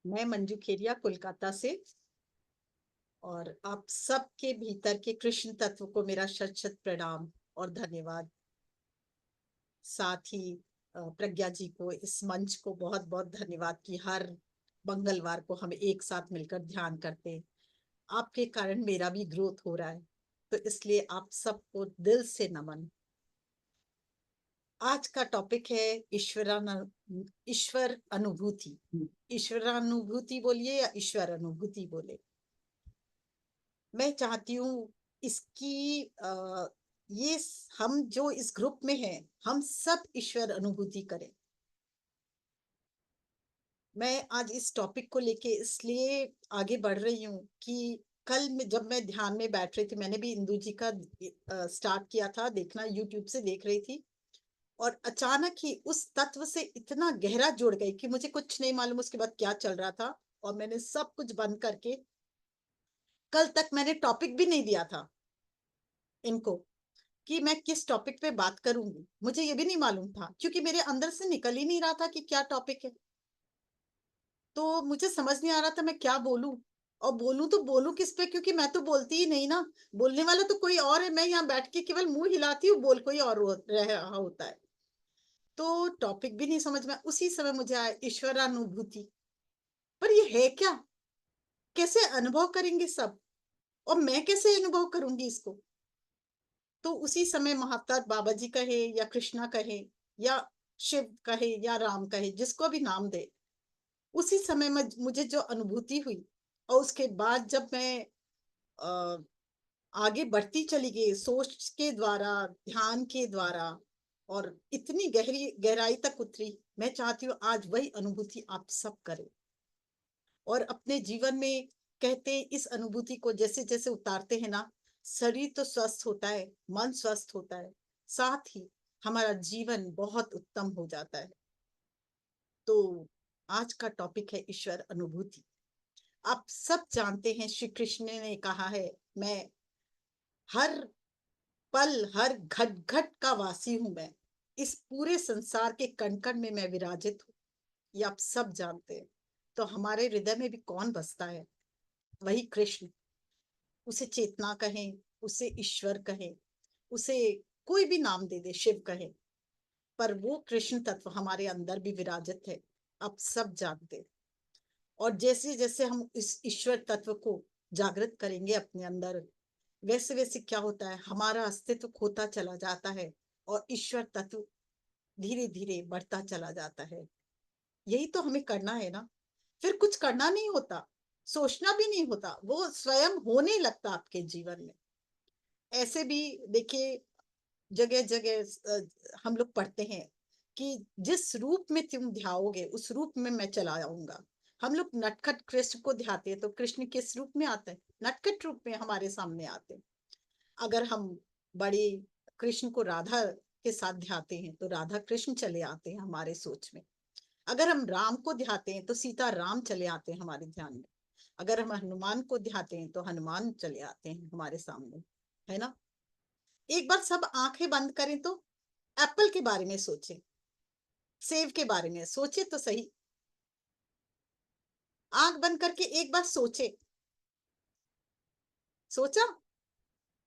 मैं मंजू खेरिया कोलकाता से। और आप सबके भीतर के कृष्ण तत्व को मेरा शत शत प्रणाम और धन्यवाद। साथ ही प्रज्ञा जी को, इस मंच को बहुत बहुत धन्यवाद कि हर मंगलवार को हम एक साथ मिलकर ध्यान करते हैं। आपके कारण मेरा भी ग्रोथ हो रहा है, तो इसलिए आप सबको दिल से नमन। आज का टॉपिक है ईश्वर अनुभूति। ईश्वरानुभूति बोलिए या ईश्वर अनुभूति बोले, मैं चाहती हूँ इसकी ये हम जो इस ग्रुप में हैं, हम सब ईश्वर अनुभूति करें। मैं आज इस टॉपिक को लेके इसलिए आगे बढ़ रही हूँ कि कल में जब मैं ध्यान में बैठ रही थी, मैंने भी इंदु जी का स्टार्ट किया था देखना, यूट्यूब से देख रही थी, और अचानक ही उस तत्व से इतना गहरा जुड़ गई कि मुझे कुछ नहीं मालूम उसके बाद क्या चल रहा था। और मैंने सब कुछ बंद करके, कल तक मैंने टॉपिक भी नहीं दिया था इनको कि मैं किस टॉपिक पे बात करूंगी, मुझे ये भी नहीं मालूम था क्योंकि मेरे अंदर से निकल ही नहीं रहा था कि क्या टॉपिक है। तो मुझे समझ नहीं आ रहा था मैं क्या बोलूं, और बोलूं तो बोलूं किस पे, क्योंकि मैं तो बोलती ही नहीं ना। बोलने वाला तो कोई और है, मैं यहाँ बैठ के केवल मुंह हिलाती हूँ, बोल कोई और रहा होता है। तो टॉपिक भी नहीं समझ में। उसी समय मुझे आया ईश्वरानुभूति। पर ये है क्या, कैसे अनुभव करेंगे सब, और मैं कैसे अनुभव करूंगी इसको। तो उसी समय महाअवतार बाबा जी कहे या कृष्णा कहे या शिव कहे या राम कहे, जिसको भी नाम दे, उसी समय में मुझे जो अनुभूति हुई, और उसके बाद जब मैं अ, आगे बढ़ती चली गई सोच के द्वारा, ध्यान के द्वारा, और इतनी गहराई तक उतरी। मैं चाहती हूँ आज वही अनुभूति आप सब करें, और अपने जीवन में, कहते हैं इस अनुभूति को जैसे जैसे उतारते हैं ना, शरीर तो स्वस्थ होता है, मन स्वस्थ होता है, साथ ही हमारा जीवन बहुत उत्तम हो जाता है। तो आज का टॉपिक है ईश्वर अनुभूति। आप सब जानते हैं श्री कृष्ण ने कहा है, मैं हर पल हर घट घट का वासी हूं, मैं इस पूरे संसार के कण कण में मैं विराजित हूँ। ये आप सब जानते हैं। तो हमारे हृदय में भी कौन बसता है, वही कृष्ण। उसे चेतना कहें, उसे ईश्वर कहें, उसे कोई भी नाम दे दे, शिव कहें, पर वो कृष्ण तत्व हमारे अंदर भी विराजित है, आप सब जानते। और जैसे जैसे हम इस ईश्वर तत्व को जागृत करेंगे अपने अंदर, वैसे वैसे क्या होता है, हमारा अस्तित्व खोता चला जाता है, और ईश्वर तत्व धीरे धीरे बढ़ता चला जाता है। यही तो हमें करना है ना। फिर कुछ करना नहीं होता, सोचना भी नहीं होता, वो स्वयं होने लगता आपके जीवन में। ऐसे भी देखिए, जगह जगह हम लोग पढ़ते हैं कि जिस रूप में तुम ध्याओगे उस रूप में मैं चला आऊंगा। हम लोग नटखट कृष्ण को ध्याते हैं तो कृष्ण किस रूप में आते हैं, नटखट रूप में हमारे सामने आते हैं। अगर हम बड़े कृष्ण को राधा के साथ ध्याते हैं तो राधा कृष्ण चले आते हैं हमारे सोच में। अगर हम राम को ध्याते हैं तो सीता राम चले आते हैं हमारे ध्यान में। अगर हम हनुमान को ध्याते हैं तो हनुमान चले आते हैं हमारे सामने, है ना। एक बार सब आंखें बंद करें तो एप्पल के बारे में सोचें, सेब के बारे में सोचे तो सही। आंख बंद करके एक बार सोचे, सोचा।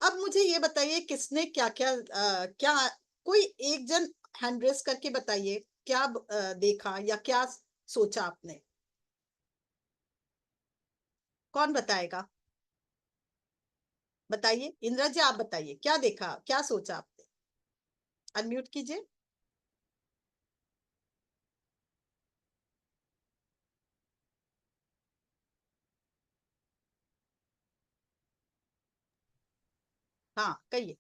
अब मुझे ये बताइए किसने क्या क्या क्या, कोई एक जन हैंड रेस करके बताइए, क्या देखा या क्या सोचा आपने। कौन बताएगा, बताइए इंदिरा जी, आप बताइए क्या देखा, क्या सोचा आपने। अनम्यूट कीजिए। हाँ कहिए।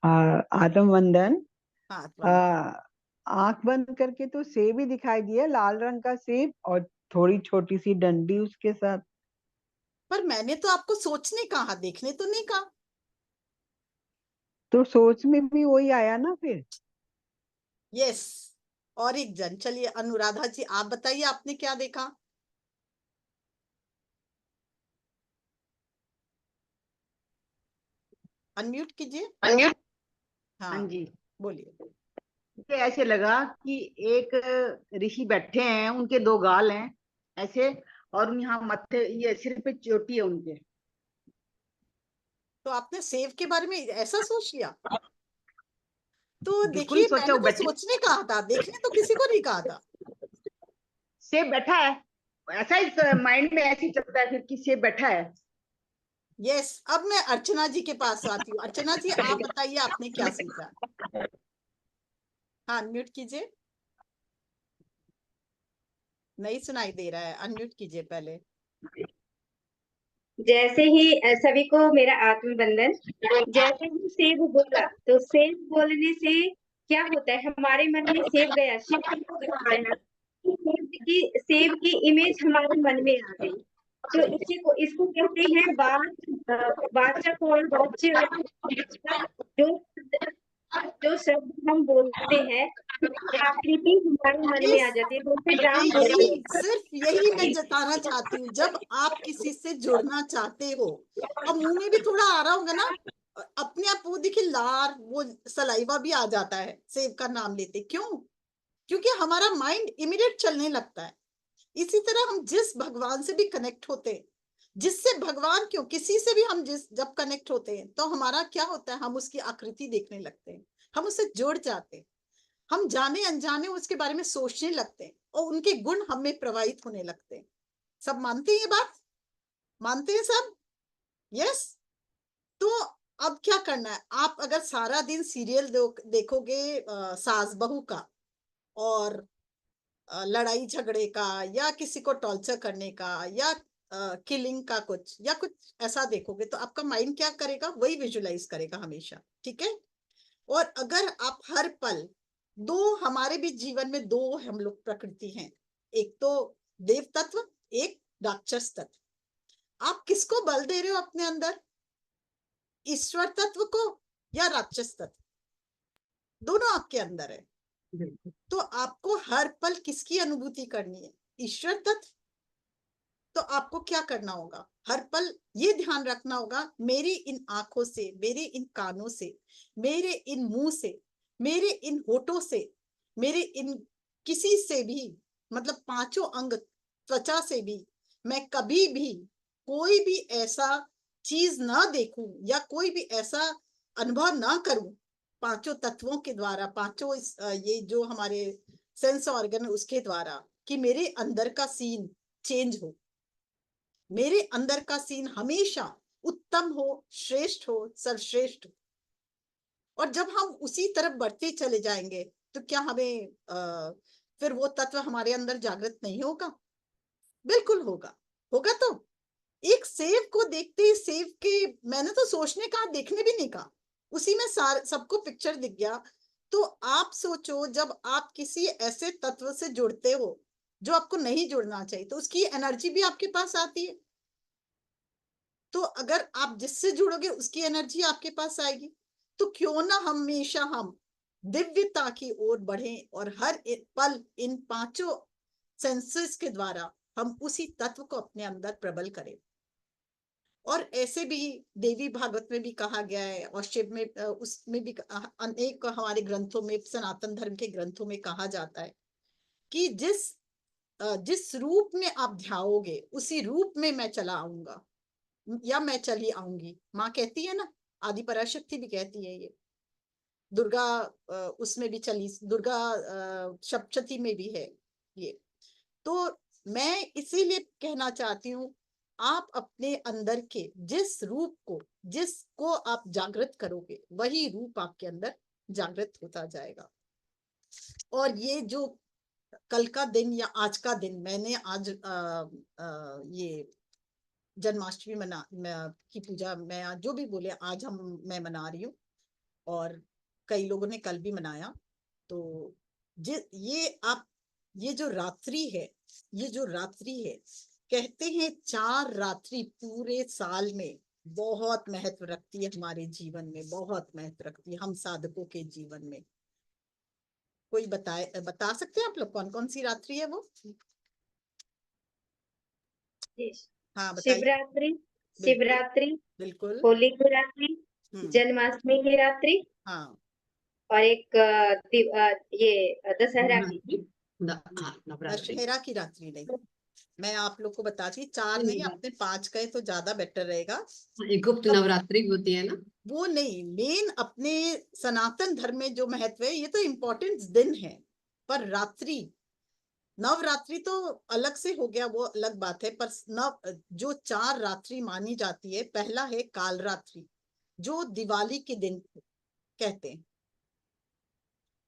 आत्म वंदन। हाँ आ, वंदन। आंख बंद करके तो सेब ही दिखाई दिया, लाल रंग का सेब और थोड़ी छोटी सी डंडी उसके साथ। पर मैंने तो आपको सोचने कहा, देखने तो नहीं कहा। तो सोच में भी वही आया ना फिर। यस। और एक जन, चलिए अनुराधा जी आप बताइए आपने क्या देखा। अनम्यूट कीजिए। अनम्यूट। हाँ हाँ जी। बोलिए। मुझे ऐसे लगा कि एक ऋषि बैठे हैं, उनके दो गाल हैं, ऐसे, और यहाँ मत्थे, ये सिर पे चोटी है उनके। तो आपने सेब के बारे में ऐसा सोच लिया? तो बिल्कुल देखिए, सोचा, मैंने वो तो बैठे, सोचने कहा था, देखने तो किसी को नहीं कहा था। सेब बैठा है, ऐसा ही माइंड में ऐसे ही चलता है फिर कि सेब बैठा है। यस, अब मैं अर्चना जी के पास आती हूँ। अर्चना जी, आप बताइए आपने क्या सोचा? हाँ, अनम्यूट कीजिए। नहीं सुनाई दे रहा है, अनम्यूट कीजिए पहले। जैसे ही सभी को मेरा आत्मबंधन। जैसे ही सेब बोला, तो सेब बोलने से क्या होता है, हमारे मन में सेब गया, शिव जी को गया, सेब की इमेज हमारे मन में आ गई। तो इसको कहते हैं वाचक और वाच्य। जो जो शब्द हम बोलते हैं, आकृति हमारे मन में आ जाती है। तो फिर राम बोलते हैं, सिर्फ यही मैं जताना चाहती हूँ, जब आप किसी से जुड़ना चाहते हो और मुंह में भी थोड़ा आ रहा होगा ना, अपने आप वो देखिए लार, वो सलाइवा भी आ जाता है सेब का नाम लेते। क्यों? क्योंकि हमारा माइंड इमीडिएट चलने लगता है। इसी तरह हम जिस भगवान से भी कनेक्ट होते हैं, जिससे भगवान क्यों, किसी से भी हम जब कनेक्ट होते हैं तो हमारा क्या होता है, हम उसकी आकृति देखने लगते हैं, हम उससे जुड़ जाते हैं, हम जाने अनजाने उसके बारे में सोचने लगते हैं और उनके गुण हमें प्रवाहित होने लगते हैं। सब मानते हैं ये बात? मानते हैं सब? यस। तो अब क्या करना है, आप अगर सारा दिन सीरियल देखोगे सास बहू का, और लड़ाई झगड़े का, या किसी को टॉर्चर करने का, या किलिंग का कुछ, या कुछ ऐसा देखोगे, तो आपका माइंड क्या करेगा, वही विजुलाइज करेगा हमेशा। ठीक है? और अगर आप हर पल, दो हमारे भी जीवन में दो हम लोग प्रकृति हैं, एक तो देव तत्व, एक राक्षस तत्व। आप किसको बल दे रहे हो अपने अंदर, ईश्वर तत्व को या राक्षस तत्व? दोनों आपके अंदर है। तो आपको हर पल किसकी अनुभूति करनी है, ईश्वर तत्व? तो आपको क्या करना होगा, हर पल ये ध्यान रखना होगा, मेरी इन आंखों से, मेरे इन कानों से, मेरे इन मुंह से, मेरे इन होठों से, मेरे इन किसी से भी, मतलब पांचों अंग, त्वचा से भी, मैं कभी भी कोई भी ऐसा चीज ना देखूं या कोई भी ऐसा अनुभव ना करूं, पांचों तत्वों के द्वारा, पांचों ये जो हमारे सेंस ऑर्गन उसके द्वारा, कि मेरे अंदर का सीन चेंज हो, मेरे अंदर का सीन हमेशा उत्तम हो, श्रेष्ठ हो, सर्वश्रेष्ठ हो। और जब हम उसी तरफ बढ़ते चले जाएंगे, तो क्या हमें फिर वो तत्व हमारे अंदर जागृत नहीं होगा? बिल्कुल होगा। होगा। तो एक सेब को देखते ही, सेब के, मैंने तो सोचने कहा, देखने भी नहीं कहा, उसी में सबको पिक्चर दिख गया। तो आप सोचो, जब आप किसी ऐसे तत्व से जुड़ते हो जो आपको नहीं जुड़ना चाहिए, तो उसकी एनर्जी भी आपके पास आती है। तो अगर आप जिससे जुड़ोगे उसकी एनर्जी आपके पास आएगी। तो क्यों ना हमेशा हम दिव्यता की ओर बढ़ें और हर एक पल इन पांचों सेंसेस के द्वारा हम उसी तत्व को अपने अंदर प्रबल करें। और ऐसे भी देवी भागवत में भी कहा गया है, और शिव में, उसमें भी अनेक हमारे ग्रंथों में, सनातन धर्म के ग्रंथों में कहा जाता है कि जिस रूप में आप ध्याओगे उसी रूप में मैं चला आऊंगा, या मैं चली आऊंगी। माँ कहती है ना, आदि पराशक्ति भी कहती है ये, दुर्गा उसमें भी चली, दुर्गा सप्तशती में भी है ये। तो मैं इसीलिए कहना चाहती हूँ, आप अपने अंदर के जिस रूप को, जिसको आप जागृत करोगे, वही रूप आपके अंदर जागृत होता जाएगा। और ये जो कल का दिन या आज का दिन, मैंने आज ये जन्माष्टमी की पूजा, मैं आज जो भी बोले, आज मैं मना रही हूँ, और कई लोगों ने कल भी मनाया। तो ये जो रात्रि है, ये जो रात्रि है, कहते हैं 4 रात्रि पूरे साल में बहुत महत्व रखती है, हमारे जीवन में बहुत महत्व रखती है, हम साधकों के जीवन में। कोई बता सकते हैं आप लोग कौन कौन सी रात्रि है वो? हाँ बताइए। शिवरात्रि, बिल्कुल शिवरात्रि, बिल्कुल। होली की रात्रि, जन्माष्टमी की रात्रि, हाँ, और एक ये दशहरा की, दशहरा की रात्रि नहीं, मैं आप लोग को बताती, 4 नहीं, धन्यवाद। आपने 5 कहे तो ज्यादा बेटर रहेगा। गुप्त तब नवरात्रि होती है ना। वो नहीं, मेन अपने सनातन धर्म में जो महत्व है, ये तो इम्पोर्टेंट दिन है, पर रात्रि, नवरात्रि तो अलग से हो गया, वो अलग बात है, पर जो 4 रात्रि मानी जाती है, पहला है काल रात्रि, जो दिवाली के दिन कहते हैं,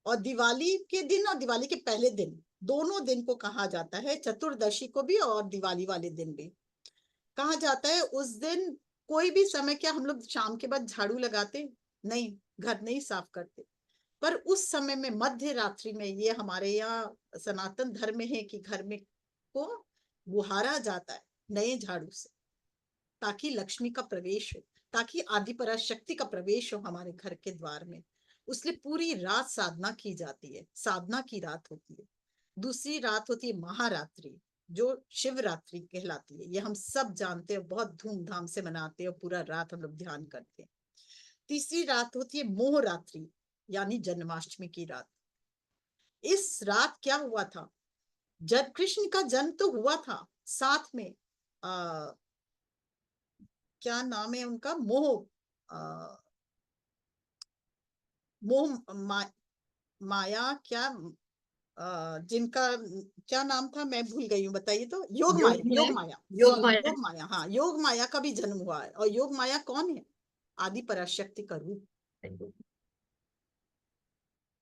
और दिवाली के दिन और दिवाली के पहले दिन, दोनों दिन को कहा जाता है, चतुर्दशी को भी और दिवाली वाले दिन भी कहा जाता है। उस दिन कोई भी समय, क्या हम लोग शाम के बाद झाड़ू लगाते? नहीं, घर नहीं साफ करते, पर उस समय में मध्य रात्रि में, ये हमारे यहाँ सनातन धर्म में है कि घर में को बुहारा जाता है नए झाड़ू से, ताकि लक्ष्मी का प्रवेश हो, ताकि आदि पराशक्ति का प्रवेश हो हमारे घर के द्वार में। उसलिए पूरी रात साधना की जाती है, साधना की रात होती है। दूसरी रात होती है महारात्रि, जो शिवरात्रि कहलाती है, ये हम सब जानते हैं, बहुत धूमधाम से मनाते हैं और पूरा रात हम लोग ध्यान करते हैं। तीसरी रात होती है मोह रात्रि, यानी जन्माष्टमी की रात। इस रात क्या हुआ था, जब कृष्ण का जन्म तो हुआ था, साथ में क्या नाम है उनका, मोह माया, क्या जिनका क्या नाम था, मैं भूल गई हूँ, बताइए तो। योग माया, योग माया, योग माया। योग माया, हाँ, योग माया का भी जन्म हुआ है। और योग माया कौन है? आदि पराशक्ति का रूप।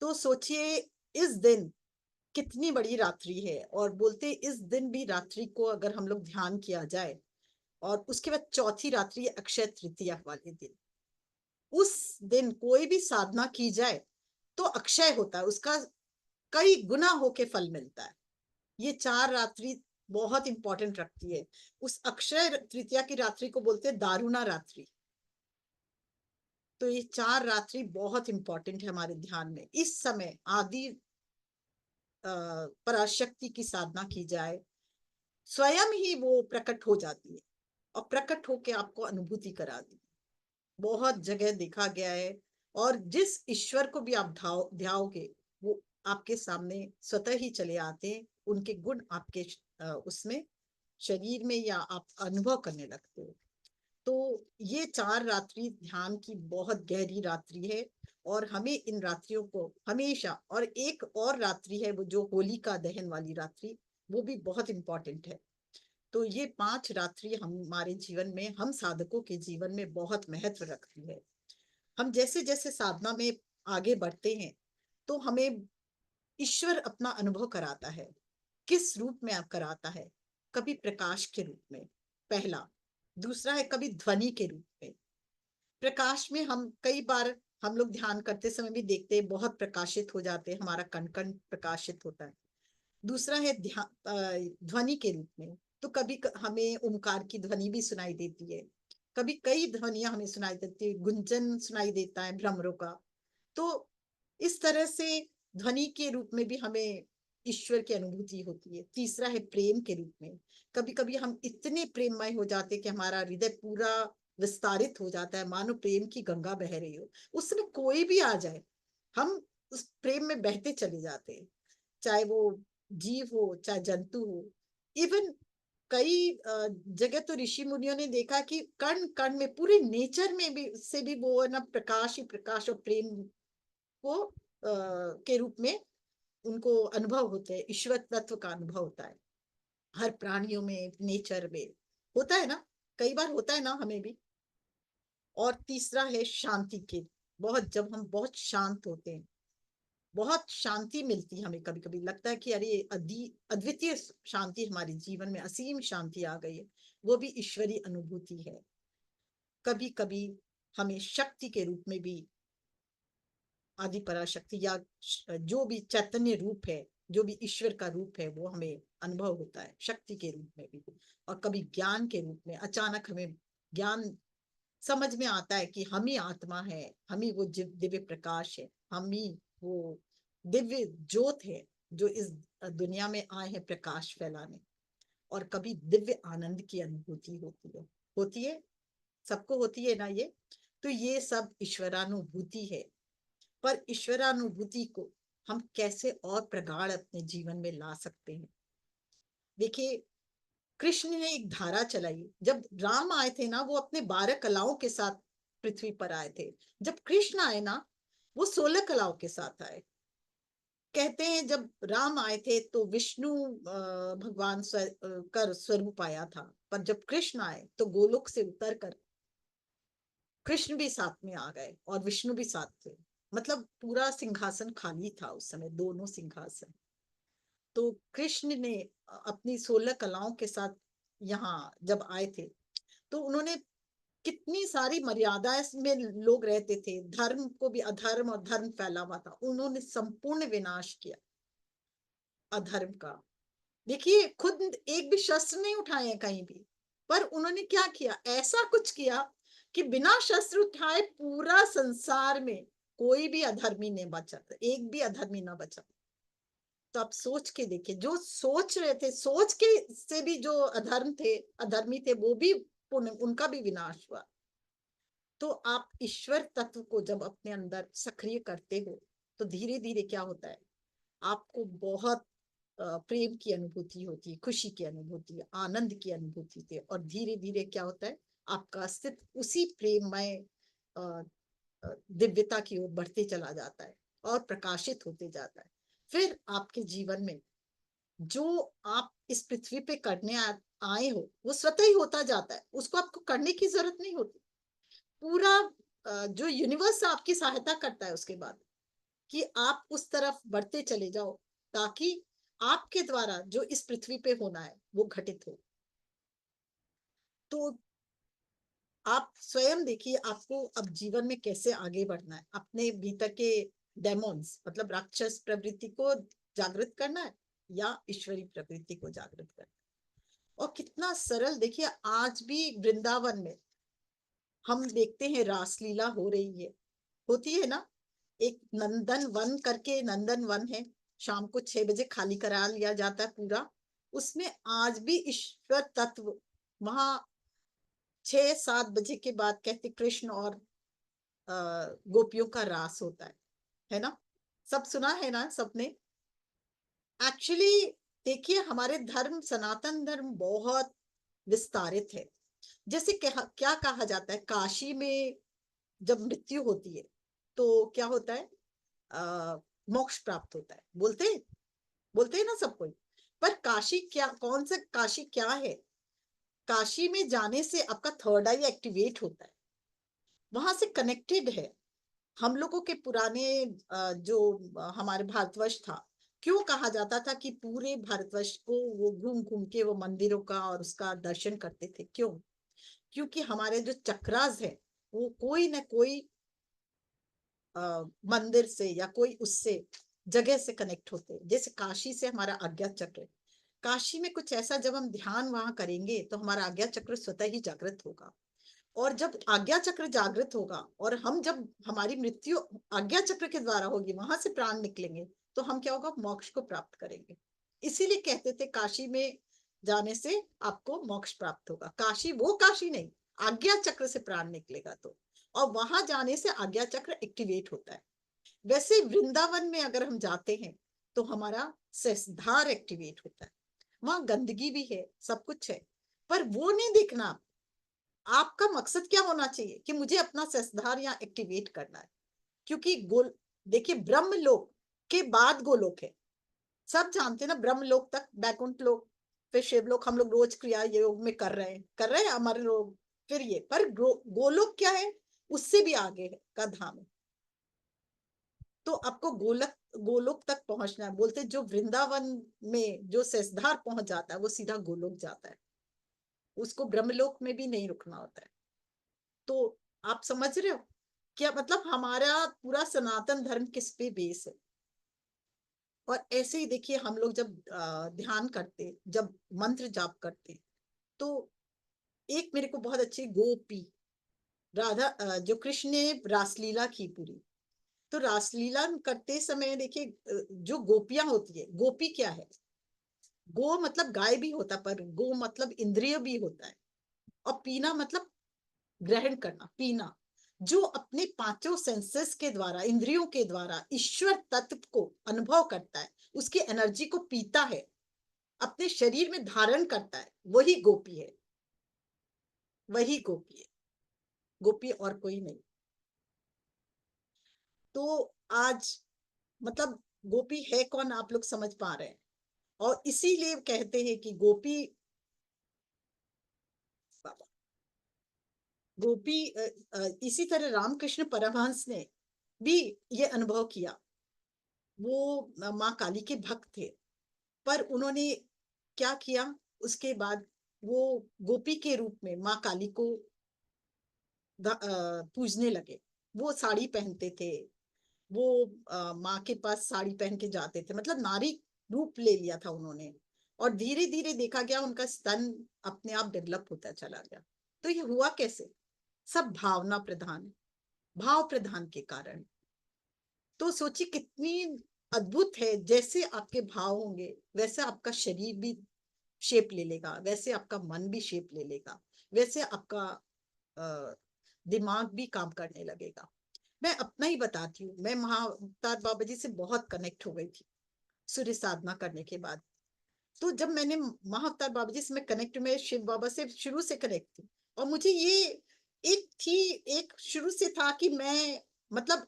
तो सोचिए, इस दिन कितनी बड़ी रात्रि है, और बोलते इस दिन भी रात्रि को अगर हम लोग ध्यान किया जाए, और उसके बाद चौथी रात्रि अक्षय तृतीया वाले दिन, उस दिन कोई भी साधना की जाए तो अक्षय होता है, उसका कई गुना होके फल मिलता है। ये 4 रात्रि बहुत इंपॉर्टेंट रखती है। उस अक्षय तृतीया की रात्रि को बोलते हैं दारुणा रात्रि। तो ये 4 रात्रि बहुत इंपॉर्टेंट है हमारे ध्यान में। इस समय आदि पराशक्ति की साधना की जाए, स्वयं ही वो प्रकट हो जाती है, और प्रकट होके आपको अनुभूति कराती है। बहुत जगह देखा गया है, और जिस ईश्वर को भी आप ध्याओगे, वो आपके सामने स्वतः ही चले आते हैं, उनके गुण आपके उसमें शरीर में, या आप अनुभव करने लगते हो। तो ये 4 रात्रि ध्यान की बहुत गहरी रात्रि है, और हमें इन रात्रियों को हमेशा, और एक और रात्रि है वो जो होलिका दहन वाली रात्रि, वो भी बहुत इंपॉर्टेंट है। तो ये 5 रात्रि हमारे जीवन में, हम साधकों के जीवन में बहुत महत्व रखती है। हम जैसे जैसे साधना में आगे बढ़ते हैं, तो हमें ईश्वर अपना अनुभव कराता है। किस रूप में आप कराता है? कभी प्रकाश के रूप में, पहला। दूसरा है कभी ध्वनि के रूप में। प्रकाश में हम कई बार, हम लोग ध्यान करते समय भी देखते हैं, बहुत प्रकाशित हो जाते हैं, हमारा कण कण प्रकाशित होता है। दूसरा है ध्वनि के रूप में, तो कभी हमें ओंकार की ध्वनि भी सुनाई देती है, कभी कई ध्वनियां हमें सुनाई देती है, गुंजन सुनाई देता है भ्रमरों का। तो इस तरह से ध्वनि के रूप में भी हमें ईश्वर की अनुभूति होती है। तीसरा है प्रेम के रूप में। कभी कभी हम इतने प्रेममय हो जाते हैं कि हमारा हृदय पूरा विस्तारित हो जाता है, मानो प्रेम की गंगा बह रही हो। उस समय कोई भी आ जाए, हम उस प्रेम में बहते चले जाते हैं, चाहे वो जीव हो, चाहे जंतु हो। इवन कई जगह तो ऋषि मुनियों ने देखा कि कण कण में, पूरे नेचर में भी से भी वो है ना, प्रकाश ही प्रकाश और प्रेम को के रूप में उनको अनुभव होते हैं, ईश्वर तत्व का अनुभव होता है। हर प्राणियों में, नेचर में होता है ना, कई बार होता है ना हमें भी। और तीसरा है शांति के, बहुत, जब हम बहुत शांत होते हैं, बहुत शांति मिलती है हमें, कभी कभी लगता है कि अरे अद्वितीय शांति हमारे जीवन में, असीम शांति आ गई है, वो भी ईश्वरीय अनुभूति है। कभी कभी हमें शक्ति के रूप में भी, आदि पराशक्ति या जो भी चैतन्य रूप है, जो भी ईश्वर का रूप है, वो हमें अनुभव होता है शक्ति के रूप में भी। और कभी ज्ञान के रूप में, अचानक हमें ज्ञान समझ में आता है कि हम ही आत्मा है, हम ही वो दिव्य प्रकाश है, हम ही वो दिव्य ज्योत है जो इस दुनिया में आए हैं प्रकाश फैलाने। और कभी दिव्य आनंद की अनुभूति होती है, सबको होती है ना ये। तो ये सब ईश्वरानुभूति है। पर ईश्वरानुभूति को हम कैसे और प्रगाढ़ अपने जीवन में ला सकते हैं? देखिए, कृष्ण ने एक धारा चलाई। जब राम आए थे ना, वो अपने 12 कलाओं के साथ पृथ्वी पर आए थे। जब कृष्ण आए ना, वो 16 कलाओं के साथ आए। कहते हैं जब राम आए थे तो विष्णु भगवान कर स्वरूप आया था, पर जब कृष्ण आए तो गोलोक से उतर कर कृष्ण भी साथ में आ गए और विष्णु भी साथ थे। मतलब पूरा सिंहासन खाली था उस समय, दोनों सिंहासन। तो कृष्ण ने अपनी 16 कलाओं के साथ यहाँ जब आए थे, तो उन्होंने कितनी सारी मर्यादाएं में लोग रहते थे, धर्म को भी, अधर्म और धर्म फैला हुआ था, उन्होंने संपूर्ण विनाश किया अधर्म का। देखिए, खुद एक भी शस्त्र नहीं उठाए हैं कहीं भी, पर उन्होंने क्या किया, ऐसा कुछ किया कि बिना शस्त्र उठाए पूरा संसार में कोई भी अधर्मी नहीं बचा, एक भी अधर्मी ना बचा। तो आप सोच के देखिए, जो सोच रहे थे, सोच के से भी जो अधर्म थे, अधर्मी थे, वो भी उनका भी विनाश हुआ। तो आप ईश्वर तत्व को जब अपने अंदर सक्रिय करते हो, तो धीरे धीरे क्या होता है, आपको बहुत प्रेम की अनुभूति होती है, खुशी की अनुभूति, आनंद की अनुभूति होती है, और धीरे धीरे क्या होता है, आपका अस्तित्व उसी प्रेममय दिव्यता की ओर बढ़ते चला जाता है और प्रकाशित होते जाता है। फिर आपके जीवन में जो आप इस पृथ्वी पे करने आए हो, वो स्वतः ही होता जाता है, उसको आपको करने की जरूरत नहीं होती। पूरा जो यूनिवर्स आपकी सहायता करता है उसके बाद, कि आप उस तरफ बढ़ते चले जाओ, ताकि आपके द्वारा जो इस पृथ्वी पे होना है वो घटित हो। तो आप स्वयं देखिए, आपको अब जीवन में कैसे आगे बढ़ना है। अपने भीतर के डेमोन्स, मतलब राक्षस प्रवृत्ति को जागृत करना है, या ईश्वरी प्रवृत्ति को जागृत करना है। और कितना सरल, देखिए आज भी वृंदावन में हम देखते हैं रासलीला हो रही है, होती है ना। एक नंदन वन करके नंदन वन है, शाम को 6 बजे खाली करा लिया जाता है पूरा। उसमें आज भी ईश्वर तत्व वहां 6-7 बजे के बाद कहते कृष्ण और गोपियों का रास होता है ना। सब सुना है ना सबने। एक्चुअली देखिए, हमारे धर्म, सनातन धर्म बहुत विस्तारित है। जैसे क्या कहा जाता है, काशी में जब मृत्यु होती है तो क्या होता है, मोक्ष प्राप्त होता है, बोलते हैं ना सब कोई। पर काशी क्या, कौन सा काशी क्या है, काशी में जाने से आपका थर्ड आई एक्टिवेट होता है, वहां से कनेक्टेड है। हम लोगों के पुराने जो हमारे भारतवर्ष था, क्यों कहा जाता था कि पूरे भारतवर्ष को वो घूम घूम के वो मंदिरों का और उसका दर्शन करते थे, क्यों? क्योंकि हमारे जो चक्रास है वो कोई ना कोई मंदिर से या कोई उससे जगह से कनेक्ट होते हैं। जैसे काशी से हमारा आज्ञा चक्र, काशी में कुछ ऐसा, जब हम ध्यान वहां करेंगे तो हमारा आज्ञा चक्र स्वतः ही जागृत होगा। और जब आज्ञा चक्र जागृत होगा और हम, जब हमारी मृत्यु आज्ञा चक्र के द्वारा होगी, वहां से प्राण निकलेंगे, तो हम क्या होगा, मोक्ष को प्राप्त करेंगे। इसीलिए कहते थे काशी में जाने से आपको मोक्ष प्राप्त होगा। काशी वो काशी नहीं, आज्ञा चक्र से प्राण निकलेगा तो, और वहां जाने से आज्ञा चक्र एक्टिवेट होता है। वैसे वृंदावन में अगर हम जाते हैं तो हमारा सहस्त्रधार एक्टिवेट होता है। वहां गंदगी भी है, सब कुछ है, पर वो नहीं देखना। आपका मकसद क्या होना चाहिए कि मुझे अपना सहस्त्रधार यहाँ एक्टिवेट करना है। क्योंकि गोल, देखिए ब्रह्मलोक के बाद गोलोक है, सब जानते हैं ना। ब्रह्मलोक तक बैकुंठ लोक, फिर शिवलोक, हम लोग रोज क्रिया योग में कर रहे हैं हमारे लोग। फिर ये, पर गोलोक क्या है, उससे भी आगे है का धाम है। तो आपको गोलोक तक पहुंचना है। बोलते जो वृंदावन में जो सहस्त्रधार पहुंच जाता है वो सीधा गोलोक जाता है, उसको ब्रह्मलोक में भी नहीं रुकना होता है। तो आप समझ रहे हो क्या मतलब, हमारा पूरा सनातन धर्म किस पे बेस है। और ऐसे ही देखिए, हम लोग जब ध्यान करते, जब मंत्र जाप करते, तो एक मेरे को बहुत अच्छी गोपी राधा, जो कृष्ण ने रासलीला की पूरी, तो रासलीला करते समय देखिए, जो गोपियां होती है, गोपी क्या है, गो मतलब गाय भी होता, पर गो मतलब इंद्रिय भी होता है, और पीना मतलब ग्रहण करना, पीना। जो अपने पांचों सेंसेस के द्वारा, इंद्रियों के द्वारा ईश्वर तत्व को अनुभव करता है, उसकी एनर्जी को पीता है, अपने शरीर में धारण करता है, वही गोपी है, वही गोपी है, गोपी और कोई नहीं। तो आज मतलब गोपी है कौन, आप लोग समझ पा रहे हैं। और इसीलिए कहते हैं कि गोपी इसी तरह रामकृष्ण परमहंस ने भी ये अनुभव किया। वो माँ काली के भक्त थे, पर उन्होंने क्या किया, उसके बाद वो गोपी के रूप में माँ काली को पूजने लगे। वो साड़ी पहनते थे, वो माँ के पास साड़ी पहन के जाते थे, मतलब नारी रूप ले लिया था उन्होंने। और धीरे धीरे देखा गया उनका स्तन अपने आप डेवलप होता चला गया। तो ये हुआ कैसे? सब भावना प्रधान, भाव प्रधान के कारण। तो सोचिए कितनी अद्भुत है, जैसे आपके भाव होंगे वैसे आपका शरीर भी शेप ले लेगा, वैसे आपका मन भी शेप ले लेगा, वैसे आपका दिमाग भी काम करने लगेगा। मैं अपना ही बताती हूँ, मैं महाअवतार बाबा जी से बहुत कनेक्ट हो गई थी सूर्य साधना करने के बाद। तो जब मैंने महाअवतार बाबा जी से मैं कनेक्ट, में शिव बाबा से शुरू से कनेक्ट थी। और मुझे ये एक शुरू से था कि मैं मतलब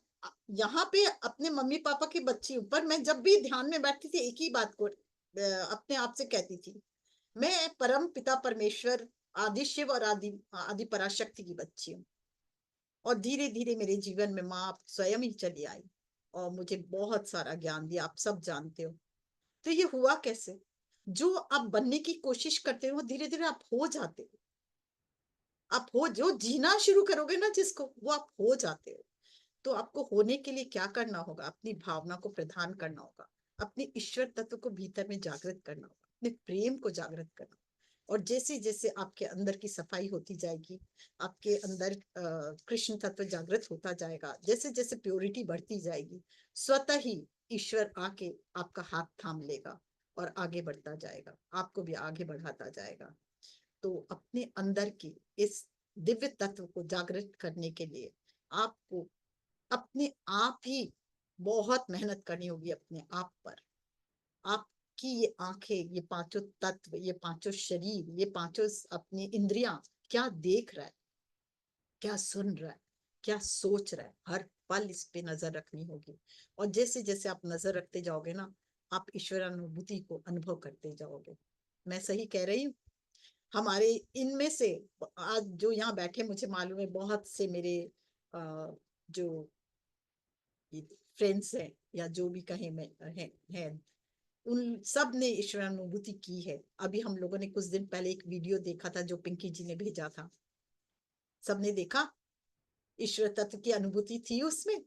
यहाँ पे अपने मम्मी पापा की बच्ची हूँ, पर मैं जब भी ध्यान में बैठती थी एक ही बात को अपने आप से कहती थी, मैं परम पिता परमेश्वर आदि शिव और आदि पराशक्ति की बच्ची हूँ। और धीरे धीरे मेरे जीवन में माँ स्वयं ही चली आई और मुझे बहुत सारा ज्ञान दिया, आप सब जानते हो। तो ये हुआ कैसे? जो आप बनने की कोशिश करते हो धीरे धीरे आप हो जाते हो। आप हो, जो जीना शुरू करोगे ना जिसको, वो आप हो जाते हो। तो आपको होने के लिए क्या करना होगा? अपनी भावना को प्रदान करना होगा, अपने ईश्वर तत्व को भीतर में जागृत करना होगा, अपने प्रेम को जागृत करना होगा। और जैसे जैसे आपके अंदर की सफाई होती जाएगी, आपके अंदर कृष्ण तत्व जागृत होता जाएगा, जैसे जैसे प्योरिटी बढ़ती जाएगी, स्वतः ही ईश्वर आके आपका हाथ थाम लेगा और आगे बढ़ता जाएगा, आपको भी आगे बढ़ाता जाएगा। तो अपने अंदर की इस दिव्य तत्व को जागृत करने के लिए आपको अपने आप ही बहुत मेहनत करनी होगी अपने आप पर। आपकी ये आंखें, ये पांचों तत्व, ये पांचों शरीर, ये पांचों अपनी इंद्रियां क्या देख रहा है, क्या सुन रहा है, क्या सोच रहा है, हर पल इस पे नजर रखनी होगी। और जैसे जैसे आप नजर रखते जाओगे ना, आप ईश्वर अनुभूति को अनुभव करते जाओगे। मैं सही कह रही हूँ? हमारे इनमें से आज जो यहाँ बैठे, मुझे मालूम है बहुत से मेरे जो फ्रेंड्स हैं या जो भी कहें मैं हैं, उन सब ने ईश्वर अनुभूति की है। अभी हम लोगों ने कुछ दिन पहले एक वीडियो देखा था जो पिंकी जी ने भेजा था, सबने देखा? ईश्वर तत्व की अनुभूति थी उसमें।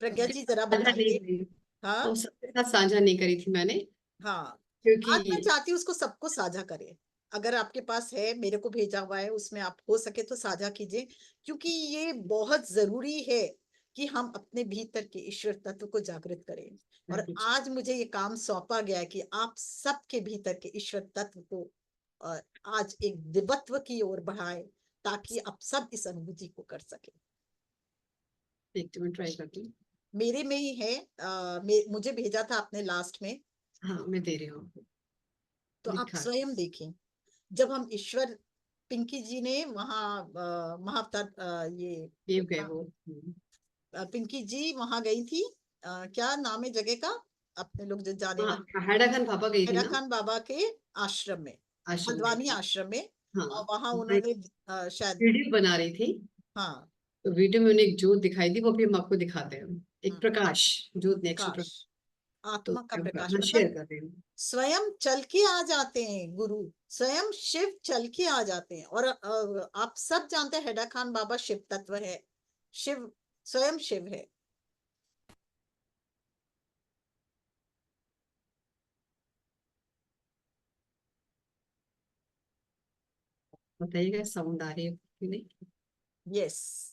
प्रज्ञा जी जरा बताइए। हाँ सबके साथ साझा नहीं करी थी मैंने, हाँ, क्योंकि आज मैं चाहती हूँ उसको सबको साझा करें। अगर आपके पास है, मेरे को भेजा हुआ है, उसमें आप हो सके तो साझा कीजिए, क्योंकि ये बहुत जरूरी है कि हम अपने भीतर के ईश्वर तत्व को जागृत करें। और आज मुझे ये काम सौंपा गया है कि आप सबके भीतर के ईश्वर तत्व को आज एक दिव्यत्व की ओर बढ़ाएं, ताकि आप सब इस अनुभूति को कर सके। ट्राई करती हूँ। मेरे में ही है, मुझे भेजा था आपने लास्ट में। हाँ, मैं दे रही हूँ। तो आप स्वयं देखें, जब हम ईश्वर, पिंकी जी ने वहाँ महाअवतार ये गए वो पिंकी जी वहां गई थी, क्या नाम है जगह का, अपने लोग जो जाने वाले, हैडा खान बाबा गई थी हैडा ना, खान बाबा के आश्रम में, हल्द्वानी आश्रम में। हाँ, और वहां उन्होंने शायद वीडियो बना रही थी। हाँ, तो वीडियो में उन्हें एक जोत दिखाई दी, वो भी हम आपको दिखाते हैं। एक प्रकाश, जोत ने प्रकाश, तो आत्मा का प्रकाश, शेयर मतलब कर रही हूँ। स्वयं चल के आ जाते हैं गुरु, स्वयं शिव चल के आ जाते हैं। और आप सब जानते हैं हैडा खान बाबा शिव तत्व है, शिव स्वयं शिव है। बताइएगा साउंड आ रही है कि नहीं? यस,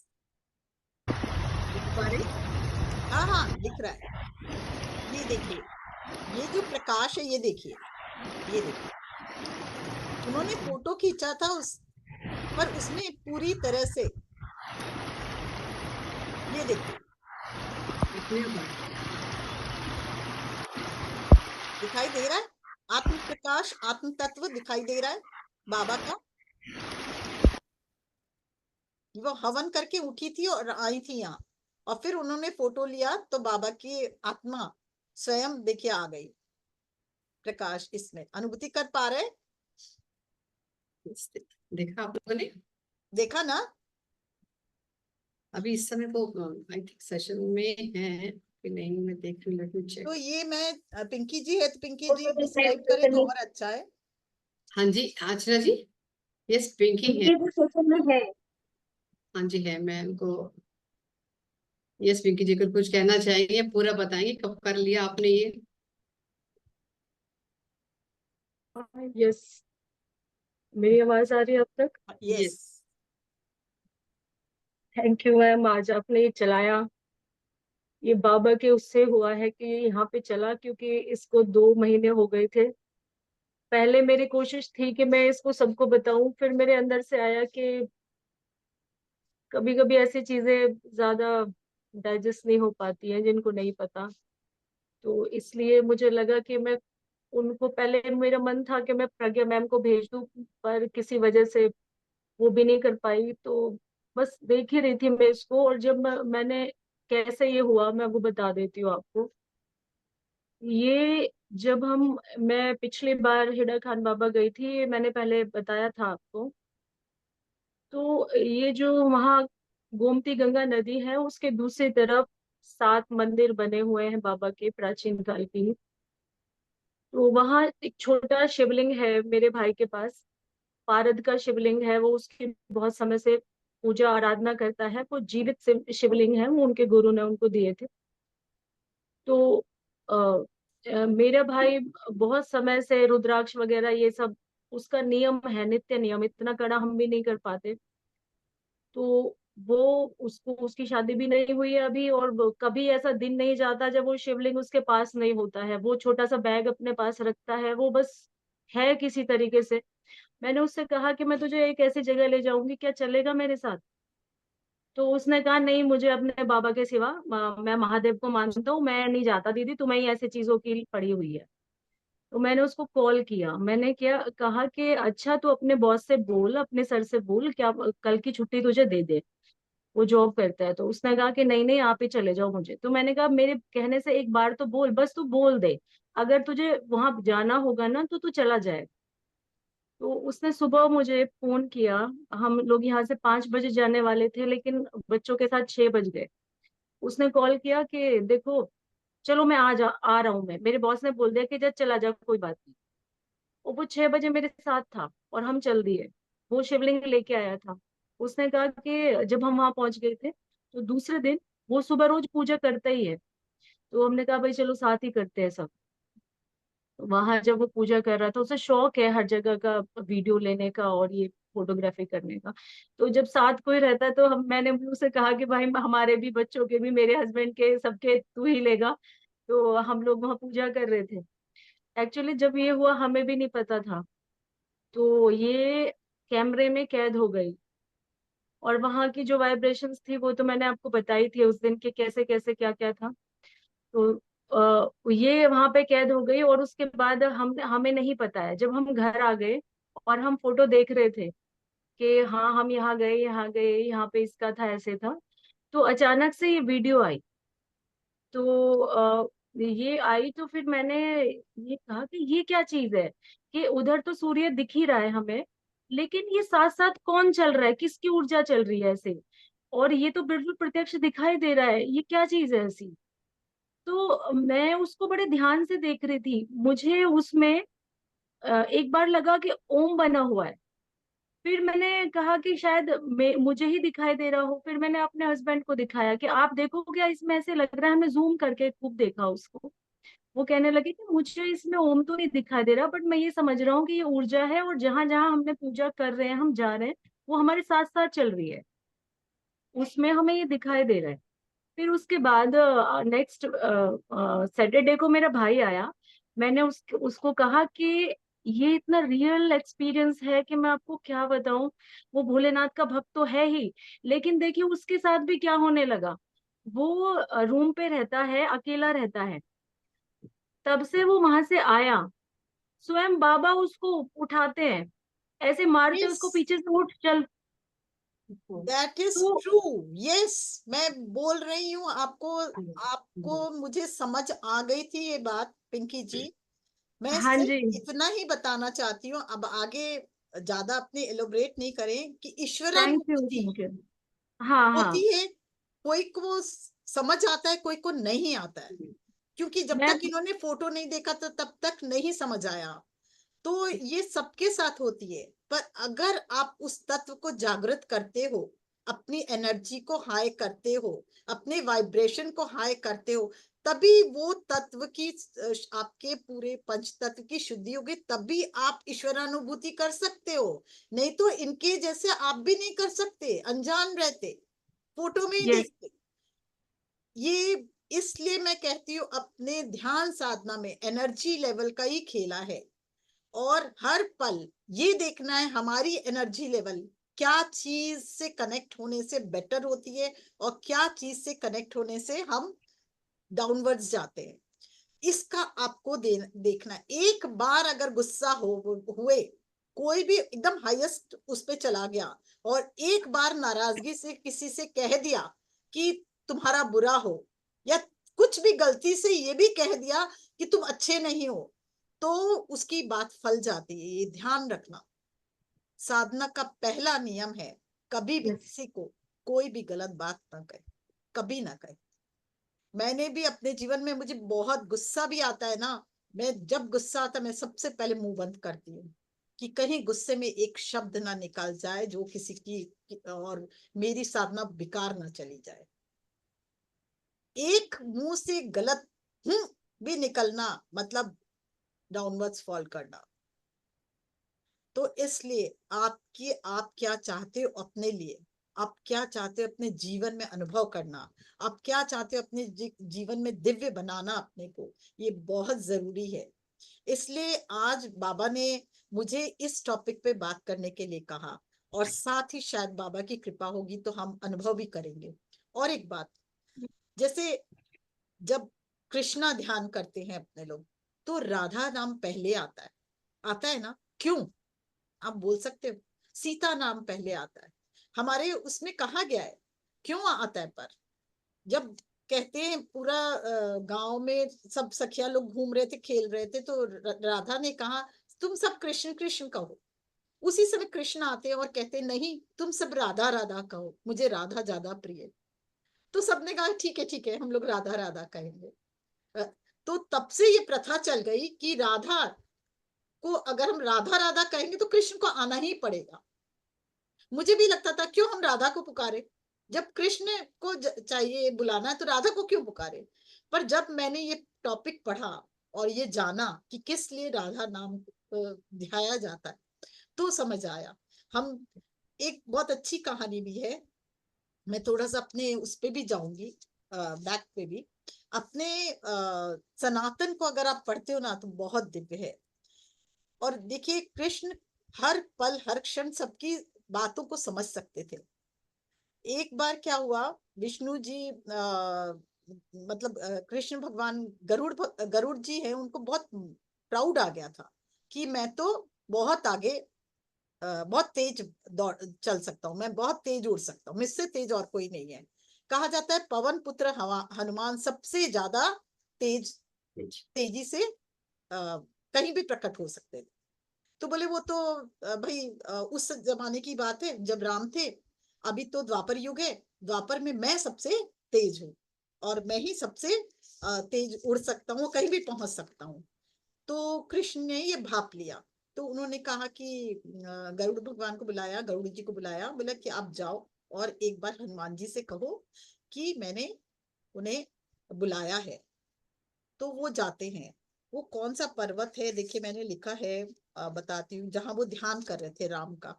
हाँ हाँ दिख रहा है। ये देखिए, ये जो प्रकाश है, ये देखिए, ये देखिए, उन्होंने फोटो खींचा था पर उसमें पूरी तरह से, ये देखिए, दिखाई दे रहा है, आत्म प्रकाश, आत्म तत्व दिखाई दे रहा है बाबा का। वो हवन करके उठी थी और आई थी यहाँ, और फिर उन्होंने फोटो लिया तो बाबा की आत्मा स्वयं देखिए आ गई, प्रकाश इसमें अनुभूति कर पा रहे, देखा आप लोगों ने? देखा ना? अभी इस समय वो आई थिंक सेशन में है कि नहीं, मैं देख रही हूँ, चेक। तो ये मैं पिंकी जी है तो पिंकी वो जी तो डिस्क्राइब सेशन करें तो में, और अच्छा है। हाँ जी आचना जी, यस पिंकी है। ये भी सेशन में है। हाँ जी है, मैं उनको, यस पिंकी जी को कुछ कहना चाहेंगे, पूरा बताएंगे कब कर लिया आपने ये? यस, मेरी आवाज आ रही है अब तक? यस। थैंक यू मैम, आज आपने ये चलाया। ये बाबा के उससे हुआ है कि ये यहाँ पे चला, क्योंकि इसको 2 महीने हो गए थे। पहले मेरी कोशिश थी कि मैं इसको सबको बताऊं, फिर मेरे अंदर से आया कि कभी कभी ऐसी चीजें ज्यादा डाइजेस्ट नहीं हो पाती हैं जिनको नहीं पता। तो इसलिए मुझे लगा कि मैं उनको, पहले मेरा मन था कि मैं प्रज्ञा मैम को भेज दूं, पर किसी वजह से वो भी नहीं कर पाई। तो बस देख ही रही थी मैं इसको, और जब मैंने कैसे ये हुआ मैं वो बता देती हूँ आपको। ये जब मैं पिछली बार हिडा खान बाबा गई थी, ये मैंने पहले बताया था आपको। तो ये जो वहाँ गोमती गंगा नदी है, उसके दूसरी तरफ 7 मंदिर बने हुए हैं बाबा के, प्राचीन काल के ही। तो वहाँ एक छोटा शिवलिंग है मेरे भाई के पास, पारद का शिवलिंग है वो, उसकी बहुत समय से पूजा आराधना करता है। वो जीवित शिवलिंग है, वो उनके गुरु ने उनको दिए थे। तो अ, मेरा भाई बहुत समय से रुद्राक्ष वगैरह ये सब, उसका नियम है, नित्य नियम, इतना कड़ा हम भी नहीं कर पाते। तो वो, उसको, उसकी शादी भी नहीं हुई है अभी, और कभी ऐसा दिन नहीं जाता जब वो शिवलिंग उसके पास नहीं होता है। वो छोटा सा बैग अपने पास रखता है, वो बस है किसी तरीके से। मैंने उससे कहा कि मैं तुझे एक ऐसी जगह ले जाऊंगी, क्या चलेगा मेरे साथ? तो उसने कहा नहीं, मुझे अपने बाबा के सिवा, मैं महादेव को मानता हूँ, मैं नहीं जाता दीदी, तुम्हें ही ऐसी चीजों की पड़ी हुई है। तो मैंने उसको कॉल किया, मैंने क्या कहा कि अच्छा तू अपने बॉस से बोल, अपने सर से बोल, क्या कल की छुट्टी तुझे दे दे, वो जॉब करता है। तो उसने कहा कि नहीं नहीं, आप ही चले जाओ मुझे। तो मैंने कहा मेरे कहने से एक बार तो बोल, बस तू बोल दे, अगर तुझे वहां जाना होगा ना तो तू चला जाए। तो उसने सुबह मुझे फोन किया। हम लोग यहाँ से 5 बजे जाने वाले थे, लेकिन बच्चों के साथ 6 बज गए। उसने कॉल किया कि देखो, चलो मैं आ रहा हूँ। मैं, मेरे बॉस ने बोल दिया कि जा, चला जा, कोई बात नहीं। और वो 6 बजे मेरे साथ था और हम चल दिए। वो शिवलिंग लेके आया था। उसने कहा कि जब हम वहां पहुंच गए थे, तो दूसरे दिन वो सुबह रोज पूजा करता ही है। तो हमने कहा भाई चलो साथ ही करते हैं सब। वहां जब वो पूजा कर रहा था, उसे शौक है हर जगह का वीडियो लेने का और ये फोटोग्राफी करने का। तो जब साथ कोई रहता है तो मैंने भी उसे कहा कि भाई हमारे भी बच्चों के भी, मेरे हस्बैंड के, सबके तू ही लेगा। तो हम लोग वहां पूजा कर रहे थे। एक्चुअली जब ये हुआ हमें भी नहीं पता था। तो ये कैमरे में कैद हो गई। और वहां की जो वाइब्रेशंस थी वो तो मैंने आपको बताई थी उस दिन के, कैसे कैसे क्या क्या था। तो ये वहां पे कैद हो गई। और उसके बाद हमें नहीं पता है, जब हम घर आ गए और हम फोटो देख रहे थे कि हाँ हम यहाँ गए, यहाँ गए, यहाँ पे इसका था, ऐसे था। तो अचानक से ये वीडियो आई। तो ये आई तो फिर मैंने ये कहा कि ये क्या चीज है, कि उधर तो सूर्य दिख ही रहा है हमें, लेकिन ये साथ साथ कौन चल रहा है, किसकी ऊर्जा चल रही है ऐसे? और ये तो बिल्कुल प्रत्यक्ष दिखाई दे रहा है, ये क्या चीज है ऐसी? तो मैं उसको बड़े ध्यान से देख रही थी। मुझे उसमें एक बार लगा कि ओम बना हुआ है। फिर मैंने कहा कि शायद मुझे ही दिखाई दे रहा हो। फिर मैंने अपने हस्बैंड को दिखाया कि आप देखो क्या इसमें ऐसे लग रहा है। हमने जूम करके खूब देखा उसको। वो कहने लगे कि मुझे इसमें ओम तो नहीं दिखाई दे रहा, बट मैं ये समझ रहा हूँ कि ये ऊर्जा है, और जहां जहां हमने पूजा कर रहे हैं, हम जा रहे हैं, वो हमारे साथ साथ चल रही है, उसमें हमें ये दिखाई दे रहा है। फिर उसके बाद नेक्स्ट सैटरडे को मेरा भाई आया। मैंने उसको कहा कि ये इतना रियल एक्सपीरियंस है कि मैं आपको क्या बताऊं। वो भोलेनाथ का भक्त तो है ही, लेकिन देखिए उसके साथ भी क्या होने लगा। वो रूम पे रहता है, अकेला रहता है। तब से वो वहां से आया, स्वयं बाबा उसको उठाते हैं, ऐसे मारते Yes, उसको पीछे से, उठ चल। that is तो true. Yes, मैं बोल रही हूँ आपको मुझे समझ आ गई थी ये बात पिंकी जी। मैं हाँ सिर्फ जी, इतना ही बताना चाहती हूँ, अब आगे ज्यादा अपने एलोबरेट नहीं करें, कि थैंक यू, ईश्वरानुभूति थैंक यू। हाँ हाँ। होती है, कोई को समझ आता है, कोई को नहीं आता है, क्योंकि जब मैं तक इन्होंने फोटो नहीं देखा तो तब तक नहीं समझ आया। तो ये सबके साथ होती है, पर अगर आप उस तत्व को जागृत करते हो, अपनी एनर्जी को हाई करते हो, अपने वाइब्रेशन को हाई करते हो, तभी वो तत्व की आपके पूरे पंच तत्व की शुद्धि होगी, तभी आप ईश्वरानुभूति कर सकते हो। नहीं तो इनके जैसे आप भी नहीं कर सकते, अनजान रहते, फोटो में ही यस, देखते। ये इसलिए मैं कहती हूँ, अपने ध्यान साधना में एनर्जी लेवल का ही खेला है, और हर पल ये देखना है हमारी एनर्जी लेवल क्या चीज से कनेक्ट होने से बेटर होती है, और क्या चीज से कनेक्ट होने से हम डाउनवर्ड्स जाते हैं। इसका आपको देखना है। एक बार अगर गुस्सा हुए, कोई भी एकदम हाईएस्ट उस पे चला गया, और एक बार नाराजगी से किसी से कह दिया कि तुम्हारा बुरा हो, या कुछ भी गलती से ये भी कह दिया कि तुम अच्छे नहीं हो, तो उसकी बात फल जाती है। ये ध्यान रखना, साधना का पहला नियम है, कभी भी यस। किसी को कोई भी गलत बात ना कहे, कभी ना कहे। मैंने भी अपने जीवन में, मुझे बहुत गुस्सा भी आता है ना, मैं जब गुस्सा आता है मैं सबसे पहले मुंह बंद करती हूँ, कि कहीं गुस्से में एक शब्द ना निकल जाए जो किसी की और मेरी साधना बेकार ना चली जाए। एक मुंह से गलत भी निकलना मतलब डाउनवर्ड्स फॉल करना। तो इसलिए आप क्या चाहते हो अपने लिए, आप क्या चाहते हो अपने जीवन में अनुभव करना, आप क्या चाहते हो अपने जीवन में दिव्य बनाना अपने को, ये बहुत जरूरी है। इसलिए आज बाबा ने मुझे इस टॉपिक पे बात करने के लिए कहा, और साथ ही शायद बाबा की कृपा होगी तो हम अनुभव भी करेंगे। और एक बात, जैसे जब कृष्णा ध्यान करते हैं अपने लोग, तो राधा नाम पहले आता है ना, क्यों? आप बोल सकते हो, सीता नाम पहले आता है, हमारे उसमें कहा गया है, क्यों आता है? पर जब कहते हैं पूरा गांव में सब सखिया लोग घूम रहे थे, खेल रहे थे, तो राधा ने कहा तुम सब कृष्ण कृष्ण कहो। उसी समय कृष्ण आते हैं और कहते हैं नहीं, तुम सब राधा राधा कहो, मुझे राधा ज्यादा प्रिय है। तो सबने कहा ठीक है हम लोग राधा राधा कहेंगे। अ, तो तब से ये प्रथा चल गई कि राधा को अगर हम राधा राधा कहेंगे तो कृष्ण को आना ही पड़ेगा। मुझे भी लगता था क्यों हम राधा को पुकारे, जब कृष्ण को चाहिए बुलाना है तो राधा को क्यों पुकारे। पर जब मैंने ये टॉपिक पढ़ा और ये जाना कि किस लिए राधा नाम ध्याया जाता है, तो समझ आया। हम एक बहुत अच्छी कहानी भी है, मैं थोड़ा सा अपने उस पे भी जाऊंगी, बैक पे भी। अपने सनातन को अगर आप पढ़ते हो ना तो बहुत दिव्य है। और देखिए कृष्ण हर पल हर क्षण सबकी बातों को समझ सकते थे। एक बार क्या हुआ, विष्णु जी मतलब कृष्ण भगवान गरुड़ जी है, उनको बहुत प्राउड आ गया था कि मैं तो बहुत आगे बहुत तेज दौड़ चल सकता हूँ, मैं बहुत तेज उड़ सकता हूँ, मुझसे तेज और कोई नहीं है। कहा जाता है पवन पुत्र हनुमान सबसे ज्यादा तेजी से कहीं भी प्रकट हो सकते थे। तो बोले वो तो भाई उस जमाने की बात है जब राम थे, अभी तो द्वापर युग है, द्वापर में मैं सबसे तेज हूँ, और मैं ही सबसे तेज उड़ सकता हूँ, कहीं भी पहुंच सकता हूँ। तो कृष्ण ने ये भाप लिया। तो उन्होंने कहा कि गरुड़ भगवान को बुलाया, गरुड़ जी को बुलाया, बोला कि आप जाओ और एक बार हनुमान जी से कहो कि मैंने उन्हें बुलाया है। तो वो जाते हैं। वो कौन सा पर्वत है, देखिए मैंने लिखा है, बताती हूँ, जहां वो ध्यान कर रहे थे राम का।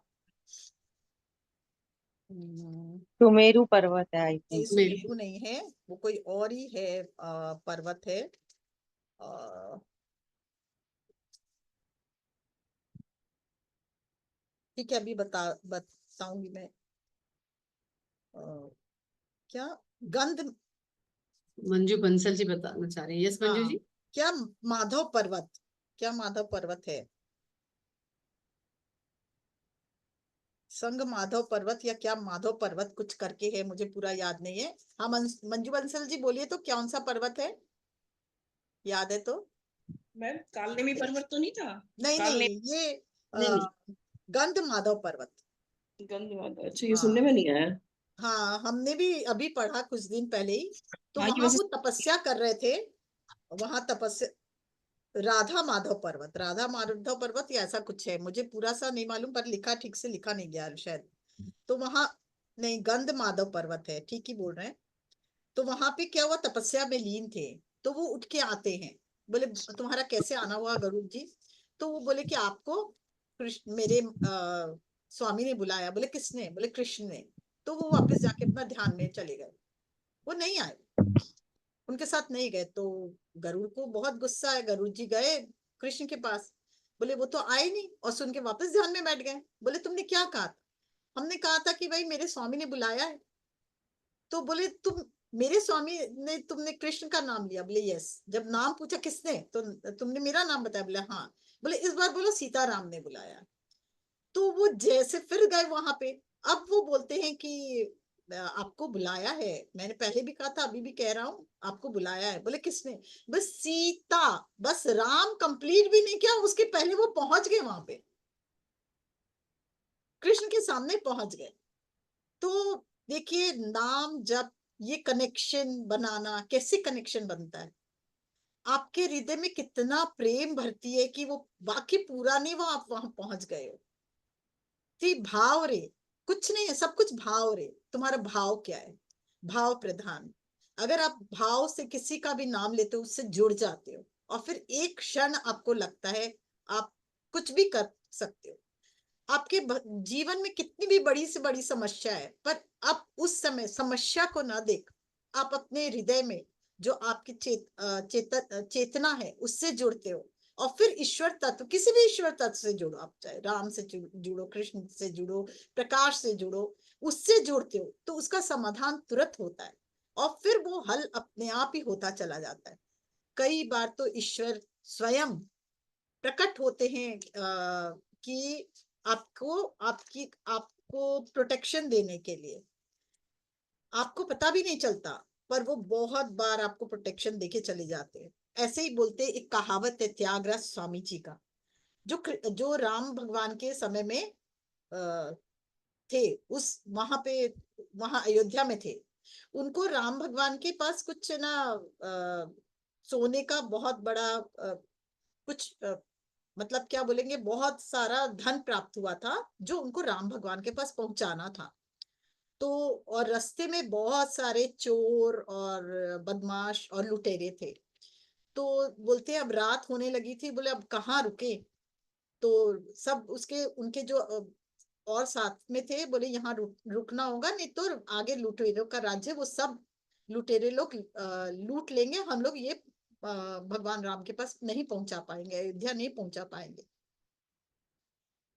सुमेरु पर्वत है आई नहीं थिंक। सुमेरु नहीं है, वो कोई और ही है, पर्वत है। ठीक है, अभी बताऊंगी मैं। अ, क्या, गंध, मंजू बंसल जी बताना चाह रही है। यस मंजू हाँ जी। क्या माधव पर्वत, क्या माधव पर्वत है? संग माधव पर्वत या क्या माधव पर्वत कुछ करके है, मुझे पूरा याद नहीं है। हाँ मंजू बंसल जी बोलिए तो कौन सा पर्वत है, याद है तो? मैम कालनेमी पर्वत तो नहीं था? नहीं कालने नहीं, ये नहीं गंध माधव पर्वत। गंधमार्ग, अच्छा ये हाँ सुनने में नहीं आया। हाँ, हमने भी अभी पढ़ा कुछ दिन पहले ही। तो हाँ ये वहां वैसे वो तपस्या कर रहे थे, वहां तपस्या, राधा माधव पर्वत, राधा माधव पर्वत या ऐसा कुछ है, मुझे पूरा सा नहीं मालूम, पर लिखा ठीक से लिखा नहीं गया शायद। तो वहां, नहीं गंध माधव पर्वत है, ठीक ही बोल रहे हैं। तो वहां पे क्या हुआ, तपस्या में लीन थे। तो वो उठ के आते हैं, बोले तुम्हारा कैसे आना हुआ गरुड़ जी? तो वो बोले कि आपको कृष्ण, मेरे स्वामी ने बुलाया। बोले किसने? बोले कृष्ण ने। तो वो वापस जाके अपना ध्यान में चले गए, वो नहीं आए, उनके साथ नहीं गए। तो गरुड़ को बहुत गुस्सा है, गरुड़ जी गए कृष्ण के पास, बोले वो तो आए नहीं, और सुन के वापस ध्यान में बैठ गए। बोले तुमने क्या कहा था? हमने कहा था कि भाई मेरे स्वामी ने बुलाया है। तो बोले तुम, मेरे स्वामी ने, तुमने कृष्ण का नाम लिया? बोले यस। जब नाम पूछा किसने, तो तुमने मेरा नाम बताया? बोले हाँ। बोले इस बार बोलो सीताराम ने बुलाया। तो वो जैसे फिर गए वहां पे। अब वो बोलते हैं कि आपको बुलाया है, मैंने पहले भी कहा था, अभी भी कह रहा हूँ, आपको बुलाया है। बोले किसने? बस सीता, बस राम कंप्लीट भी नहीं किया उसके पहले वो पहुंच गए वहां पे, कृष्ण के सामने पहुंच गए। तो देखिए नाम जब, ये कनेक्शन बनाना, कैसे कनेक्शन बनता है, आपके हृदय में कितना प्रेम भरती है कि वो बाकी पूरा नहीं, वो आप वहां पहुंच गए हो। तो भाव रे, कुछ नहीं है, सब कुछ भाव रे। तुम्हारा भाव क्या है? भाव प्रधान। अगर आप भाव से किसी का भी नाम लेते हो, उससे जुड़ जाते हो, और फिर एक क्षण आपको लगता है आप कुछ भी कर सकते हो। आपके जीवन में कितनी भी बड़ी से बड़ी समस्या है, पर आप उस समय समस्या को ना देख, आप अपने हृदय में जो आपकी चेतना है उससे जुड़ते हो, और फिर ईश्वर तत्व, किसी भी ईश्वर तत्व से जुड़ो, आप चाहे राम से जुड़ो, कृष्ण से जुड़ो, प्रकाश से जुड़ो, उससे जुड़ते हो तो उसका समाधान तुरंत होता है, और फिर वो हल अपने आप ही होता चला जाता है। कई बार तो ईश्वर स्वयं प्रकट होते हैं कि आपको, आपको प्रोटेक्शन देने के लिए, आपको पता भी नहीं चलता, पर वो बहुत बार आपको प्रोटेक्शन देके चले जाते हैं। ऐसे ही बोलते, एक कहावत है त्यागराज स्वामी जी का, जो राम भगवान के समय में थे, उस वहां पे, वहां अयोध्या में थे। उनको राम भगवान के पास कुछ ना सोने का बहुत बड़ा कुछ मतलब क्या बोलेंगे, बहुत सारा धन प्राप्त हुआ था, जो उनको राम भगवान के पास पहुंचाना था। तो और रास्ते में बहुत सारे चोर और बदमाश और लुटेरे थे। तो बोलते अब रात होने लगी थी, बोले अब कहाँ रुके? तो सब उसके उनके जो और साथ में थे, बोले यहाँ रुकना होगा, नहीं तो आगे लुटेरों का राज्य, वो सब लुटेरे लोग लूट लेंगे, हम लोग ये भगवान राम के पास नहीं पहुंचा पाएंगे, अयोध्या नहीं पहुंचा पाएंगे।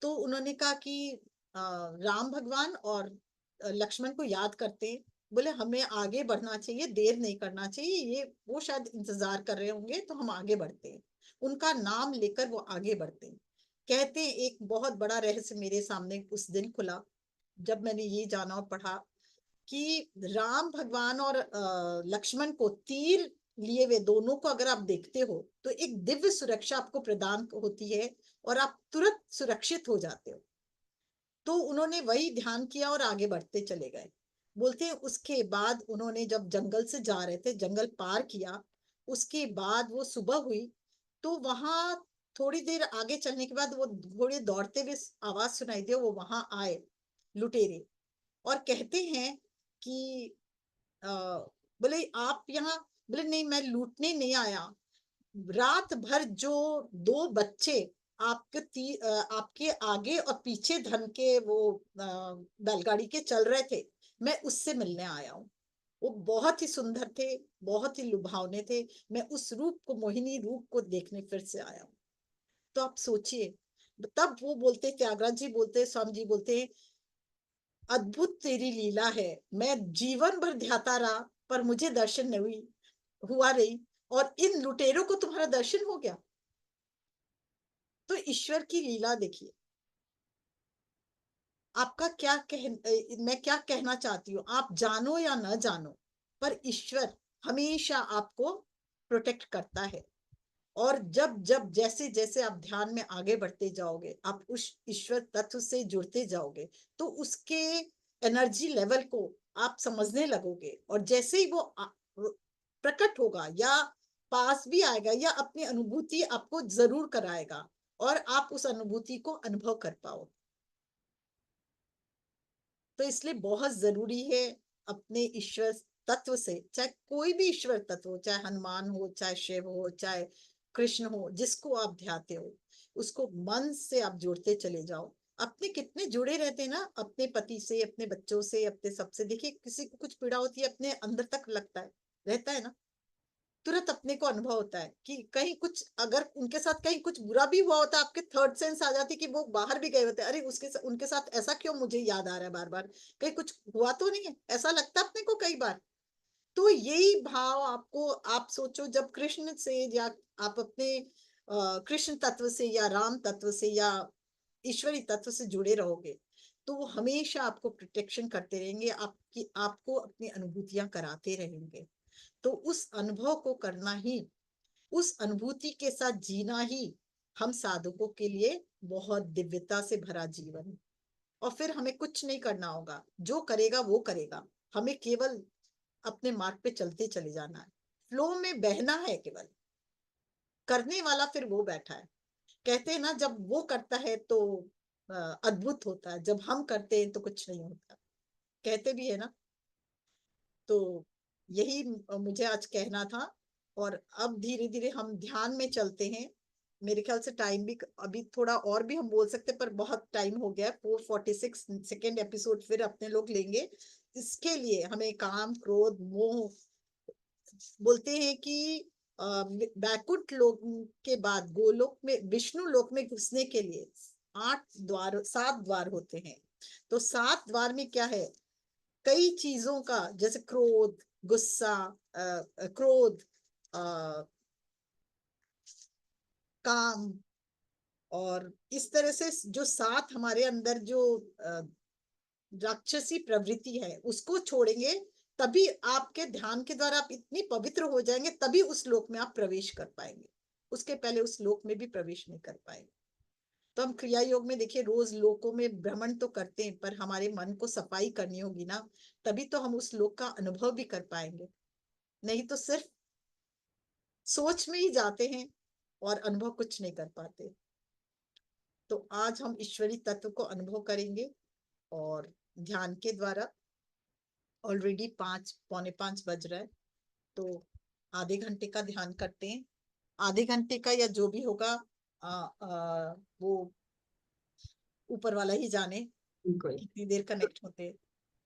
तो उन्होंने कहा कि राम भगवान और लक्ष्मण को याद करते, बोले हमें आगे बढ़ना चाहिए, देर नहीं करना चाहिए, ये वो शायद इंतजार कर रहे होंगे, तो हम आगे बढ़ते हैं। उनका नाम लेकर वो आगे बढ़ते हैं। कहते हैं एक बहुत बड़ा रहस्य मेरे सामने उस दिन खुला, जब मैंने ये जाना और पढ़ा कि राम भगवान और लक्ष्मण को तीर लिए हुए दोनों को अगर आप देखते हो, तो एक दिव्य सुरक्षा आपको प्रदान होती है, और आप तुरंत सुरक्षित हो जाते हो। तो उन्होंने वही ध्यान किया और आगे बढ़ते चले गए। बोलते हैं उसके बाद उन्होंने जब जंगल से जा रहे थे, जंगल पार किया, उसके बाद वो सुबह हुई, तो वहां थोड़ी देर आगे चलने के बाद वो घोड़े दौड़ते हुए आवाज सुनाई दी, वो वहां आए लुटेरे, और कहते हैं कि बोले आप यहाँ, बोले नहीं मैं लूटने नहीं आया, रात भर जो दो बच्चे आपके आगे और पीछे धन के वो बैलगाड़ी के चल रहे थे, मैं उससे मिलने आया हूँ। वो बहुत ही सुंदर थे, बहुत ही लुभावने थे, मैं उस रूप को, मोहिनी रूप को देखने फिर से आया हूँ। तो आप सोचिए, तब वो बोलते, त्यागराज जी बोलते, स्वामी जी बोलते, अद्भुत तेरी लीला है, मैं जीवन भर ध्याता रहा पर मुझे दर्शन नहीं हुआ नहीं, और इन लुटेरों को तुम्हारा दर्शन हो गया। तो ईश्वर की लीला देखिए। आपका मैं क्या कहना चाहती हूँ, आप जानो या न जानो, पर ईश्वर हमेशा आपको प्रोटेक्ट करता है। और जब जब जैसे जैसे आप ध्यान में आगे बढ़ते जाओगे, आप उस ईश्वर तत्व से जुड़ते जाओगे, तो उसके एनर्जी लेवल को आप समझने लगोगे। और जैसे ही वो प्रकट होगा या पास भी आएगा या अपनी अनुभूति आपको जरूर कराएगा, और आप उस अनुभूति को अनुभव कर पाओगे। तो इसलिए बहुत जरूरी है अपने ईश्वर तत्व से, चाहे कोई भी ईश्वर तत्व हो, चाहे हनुमान हो, चाहे शिव हो, चाहे कृष्ण हो, जिसको आप ध्याते हो, उसको मन से आप जोड़ते चले जाओ। अपने कितने जुड़े रहते हैं ना, अपने पति से, अपने बच्चों से, अपने सबसे। देखिए किसी को कुछ पीड़ा होती है, अपने अंदर तक लगता है, रहता है ना, तुरंत अपने को अनुभव होता है कि कहीं कुछ, अगर उनके साथ कहीं कुछ बुरा भी हुआ होता है, आपके थर्ड सेंस आ जाती है कि वो बाहर भी गए होते हैं, अरे उनके साथ ऐसा क्यों मुझे याद आ रहा है बार बार, कहीं कुछ हुआ तो नहीं है, ऐसा लगता है अपने को कई बार। तो यही भाव आपको, आप सोचो जब कृष्ण से, या आप अपने कृष्ण तत्व से या राम तत्व से या ईश्वरी तत्व से जुड़े रहोगे, तो वो हमेशा आपको प्रोटेक्शन करते रहेंगे, आपको अपनी अनुभूतियां कराते रहेंगे। तो उस अनुभव को करना ही, उस अनुभूति के साथ जीना ही हम साधकों के लिए बहुत दिव्यता से भरा जीवन है। और फिर हमें कुछ नहीं करना होगा, जो करेगा वो करेगा, हमें केवल अपने मार्ग पे चलते चले जाना है, फ्लो में बहना है केवल। करने वाला फिर वो बैठा है। कहते हैं ना, जब वो करता है तो अद्भुत होता है, जब हम करते हैं तो कुछ नहीं होता, कहते भी है ना। तो यही मुझे आज कहना था। और अब धीरे धीरे हम ध्यान में चलते हैं। मेरे ख्याल से टाइम भी अभी थोड़ा और भी हम बोल सकते, पर बहुत टाइम हो गया। 446 सेकेंड एपिसोड फिर अपने लोग लेंगे। इसके लिए हमें काम, क्रोध, मोह, बोलते हैं कि बैकुंठ लोक के बाद गोलोक में, विष्णु लोक में घुसने के लिए 7 द्वार होते हैं। तो 7 द्वार में क्या है, कई चीजों का, जैसे क्रोध, गुस्सा, क्रोध, काम, और इस तरह से जो 7 हमारे अंदर जो राक्षसी प्रवृत्ति है, उसको छोड़ेंगे, तभी आपके ध्यान के द्वारा आप इतनी पवित्र हो जाएंगे, तभी उस लोक में आप प्रवेश कर पाएंगे। उसके पहले उस लोक में भी प्रवेश नहीं कर पाएंगे। तो हम क्रिया योग में देखिए रोज लोकों में भ्रमण तो करते हैं, पर हमारे मन को सफाई करनी होगी ना, तभी तो हम उस लोक का अनुभव भी कर पाएंगे। नहीं तो सिर्फ सोच में ही जाते हैं और अनुभव कुछ नहीं कर पाते। तो आज हम ईश्वरी तत्व को अनुभव करेंगे, और ध्यान के द्वारा। ऑलरेडी 5, पौने 5 बज रहा है, तो आधे घंटे का ध्यान करते हैं। आधे घंटे का या जो भी होगा, वो ऊपर वाला ही जाने बिल्कुल। कितनी देर कनेक्ट होते हैं।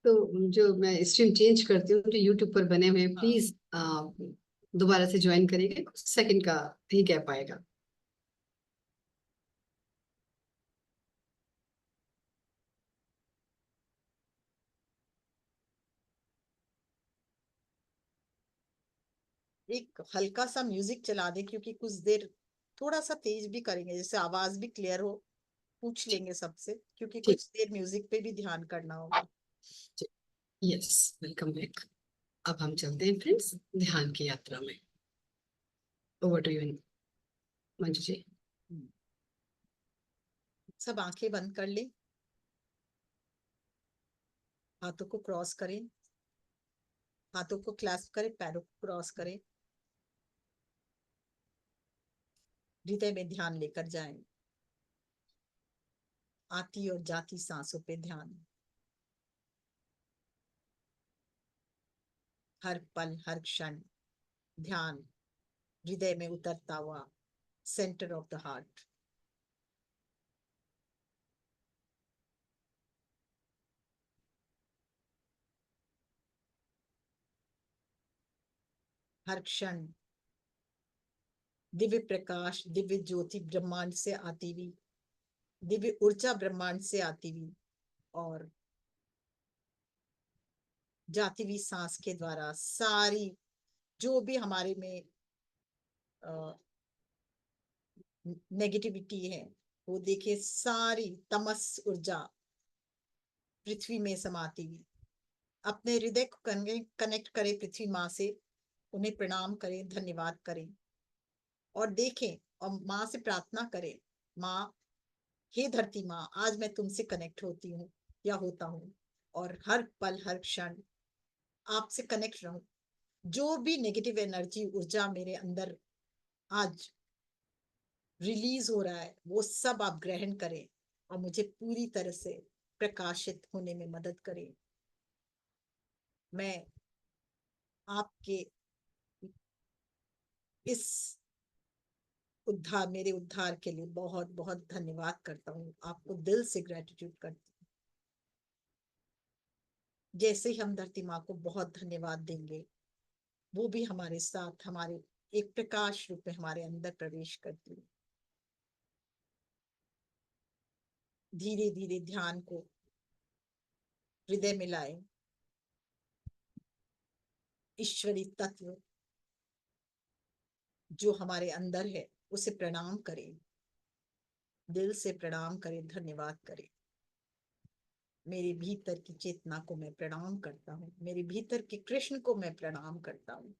तो जो मैं स्ट्रीम चेंज करती हूँ, जो यूट्यूब पर बने हुए हैं, हाँ। प्लीज दोबारा से ज्वाइन करिएगा, कुछ सेकंड का ही गैप आएगा। एक हल्का सा म्यूजिक चला दे, क्योंकि कुछ देर थोड़ा सा तेज भी करेंगे, जैसे आवाज भी क्लियर हो। पूछ लेंगे सबसे, क्योंकि ठीक। कुछ देर म्यूजिक पे भी ध्यान करना होगा। Yes, welcome back. अब हम चलते हैं फ्रेंड्स ध्यान की यात्रा में। ओवर टू यू मंजू जी। सब आंखें बंद कर ले, हाथों को क्रॉस करें, हाथों को क्लैस्प करें, पैरों को क्रॉस करें, हृदय में ध्यान लेकर जाएं। आती और जाती सांसों पे ध्यान, हर पल हर क्षण ध्यान हृदय में उतरता हुआ, सेंटर ऑफ द हार्ट। हर क्षण दिव्य प्रकाश, दिव्य ज्योति ब्रह्मांड से आती हुई, दिव्य ऊर्जा ब्रह्मांड से आती हुई, और जाती हुई सांस के द्वारा सारी जो भी हमारे में नेगेटिविटी है, वो देखे सारी तमस ऊर्जा पृथ्वी में समाती हुई। अपने हृदय को कनेक्ट करें पृथ्वी माँ से, उन्हें प्रणाम करें, धन्यवाद करें और देखें और माँ से प्रार्थना करें, माँ, हे धरती माँ, आज मैं तुमसे कनेक्ट होती हूँ या होता हूँ और हर पल हर क्षण आपसे कनेक्ट रहूं। जो भी नेगेटिव एनर्जी ऊर्जा मेरे अंदर आज रिलीज हो रहा है वो सब आप ग्रहण करें और मुझे पूरी तरह से प्रकाशित होने में मदद करें। मैं आपके इस मेरे उद्धार के लिए बहुत बहुत धन्यवाद करता हूँ, आपको दिल से ग्रेटिट्यूड करती हूँ। जैसे ही हम धरती माँ को बहुत धन्यवाद देंगे, वो भी हमारे साथ हमारे एक प्रकाश रूप में हमारे अंदर प्रवेश करती है। धीरे धीरे ध्यान को हृदय में लाएं, ईश्वरी तत्व जो हमारे अंदर है उसे प्रणाम करें, दिल से प्रणाम करें, धन्यवाद करें। मेरे भीतर की चेतना को मैं प्रणाम करता हूँ, मेरे भीतर के कृष्ण को मैं प्रणाम करता हूँ,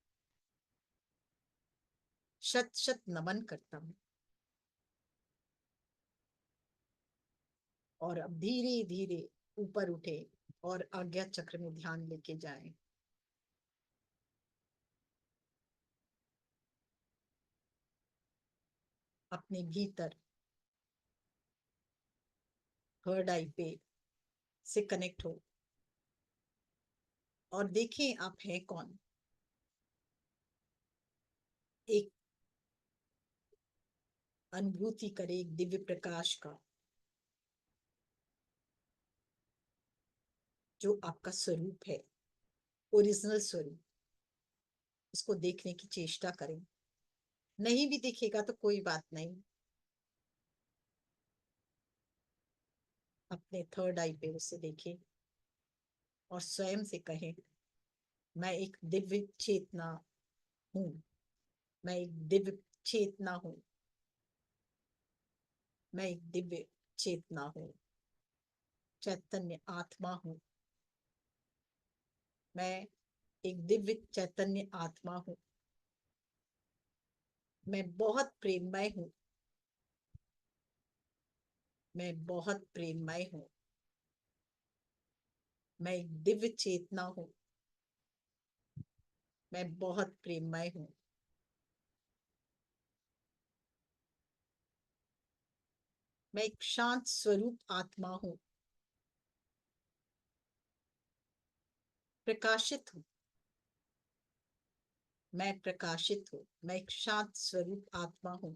शत शत नमन करता हूँ। और अब धीरे धीरे ऊपर उठे और आज्ञा चक्र में ध्यान लेके जाएं। अपने भीतर थर्ड आई पे से कनेक्ट हो और देखें आप हैं कौन। एक अनुभूति करें एक दिव्य प्रकाश का जो आपका स्वरूप है, ओरिजिनल स्वरूप। उसको देखने की चेष्टा करें। नहीं भी दिखेगा तो कोई बात नहीं, अपने थर्ड आई पे उसे देखें और स्वयं से कहें, मैं एक दिव्य चेतना हूं, मैं एक दिव्य चेतना हूं, मैं एक दिव्य चेतना हूं, चैतन्य आत्मा हूं, मैं एक दिव्य चैतन्य आत्मा हूं, मैं बहुत प्रेममय हूं, मैं बहुत प्रेममय हूं, मैं एक दिव्य चेतना हूं, मैं बहुत प्रेममय हूं, मैं एक शांत स्वरूप आत्मा हूं, प्रकाशित हूं, मैं प्रकाशित हूं, मैं एक शांत स्वरूप आत्मा हूं,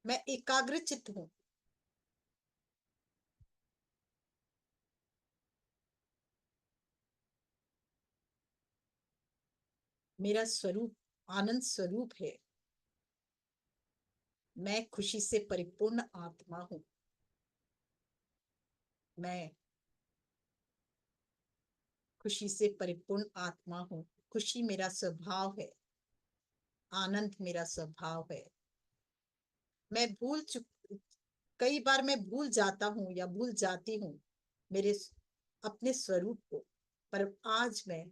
मैं एकाग्रचित्त हूं, मेरा स्वरूप आनंद स्वरूप है, मैं खुशी से परिपूर्ण आत्मा हूं, मैं खुशी से परिपूर्ण आत्मा हूं, खुशी मेरा स्वभाव है, आनंद मेरा स्वभाव है। मैं कई बार मैं भूल जाता हूँ या भूल जाती हूँ मेरे अपने स्वरूप को, पर आज मैं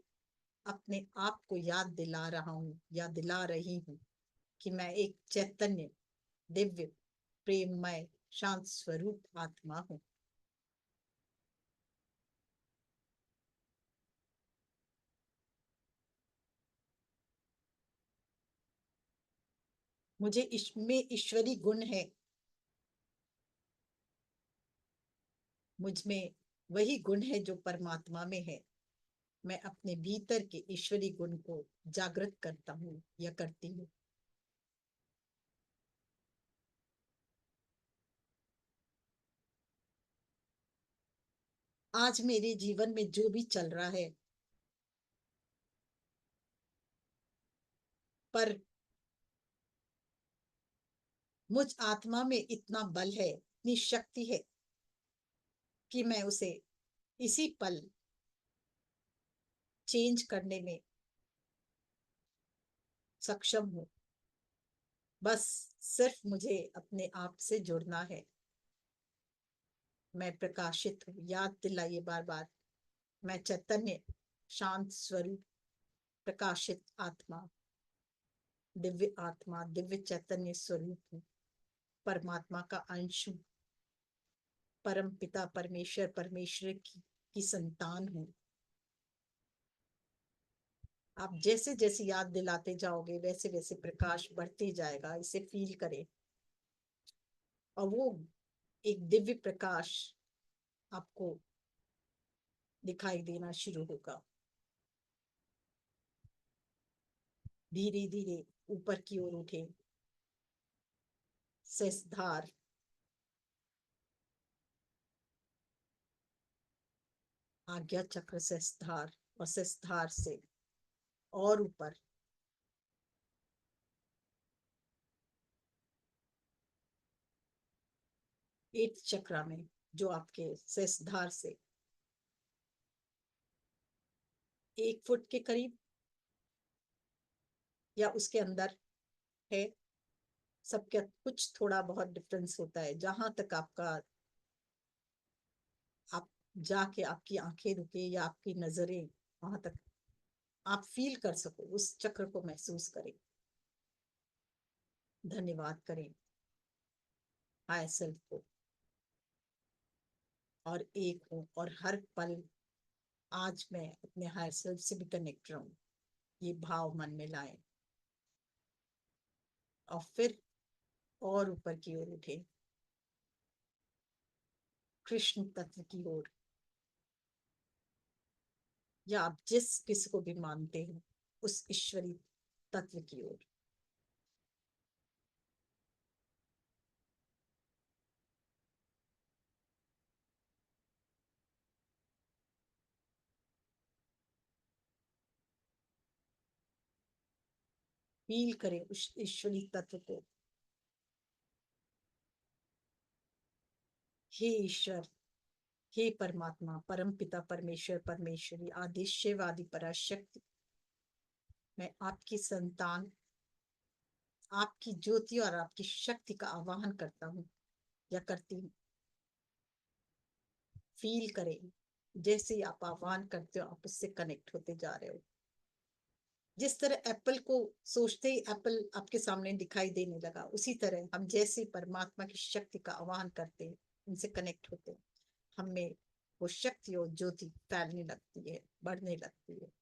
अपने आप को याद दिला रहा हूँ या दिला रही हूँ कि मैं एक चैतन्य दिव्य प्रेममय शांत स्वरूप आत्मा हूँ। मुझे इसमें ईश्वरी गुण है, मुझ में वही गुण है जो परमात्मा में है। मैं अपने भीतर के ईश्वरी गुण को जागृत करता हूँ या करती हूँ। आज मेरे जीवन में जो भी चल रहा है, पर मुझ आत्मा में इतना बल है, इतनी शक्ति है कि मैं उसे इसी पल चेंज करने में सक्षम हूँ। बस सिर्फ मुझे अपने आप से जुड़ना है। मैं प्रकाशित हूँ। याद दिलाइए बार बार, मैं चैतन्य, शांत स्वरूप, प्रकाशित आत्मा, दिव्य चैतन्य स्वरूप हूँ। परमात्मा का अंश हूँ। परम पिता परमेश्वर, परमेश्वर की संतान हूँ। आप जैसे जैसे याद दिलाते जाओगे वैसे वैसे प्रकाश बढ़ते जाएगा। इसे फील करें और वो एक दिव्य प्रकाश आपको दिखाई देना शुरू होगा। धीरे धीरे ऊपर की ओर उठे। सेसधार, आज्ञा चक्र सेसधार, और सेसधार से और ऊपर एट चक्र में, जो आपके सेसधार से 1 फुट के करीब या उसके अंदर है। सबके कुछ थोड़ा बहुत डिफरेंस होता है। जहां तक आप जाके आपकी आंखें रुके या आपकी नजरें वहां तक आप फील कर सको, उस चक्र को महसूस करें। धन्यवाद करें हायर सेल्फ को, और एक हूँ और हर पल आज मैं अपने हायर सेल्फ से भी कनेक्ट रहूं। ये भाव मन में लाएं और फिर और ऊपर की ओर उठे, कृष्ण तत्व की ओर, या आप जिस किसी को भी मानते हो उस ईश्वरी तत्व की ओर। फील करें उस ईश्वरी तत्व को। हे ईश्वर, हे परमात्मा, परम पिता परमेश्वर, परमेश्वरी, आदि शिव, आदि पराशक्ति, मैं आपकी संतान, आपकी ज्योति और आपकी शक्ति का आवाहन करता हूँ या करती हूँ। फील करें, जैसे ही आप आह्वान करते हो आप उससे कनेक्ट होते जा रहे हो। जिस तरह एप्पल को सोचते ही एप्पल आपके सामने दिखाई देने लगा, उसी तरह हम जैसे परमात्मा की शक्ति का आह्वान करते हैं, उनसे कनेक्ट होते हैं, हमें वो शक्ति और ज्योति फैलने लगती है, बढ़ने लगती है।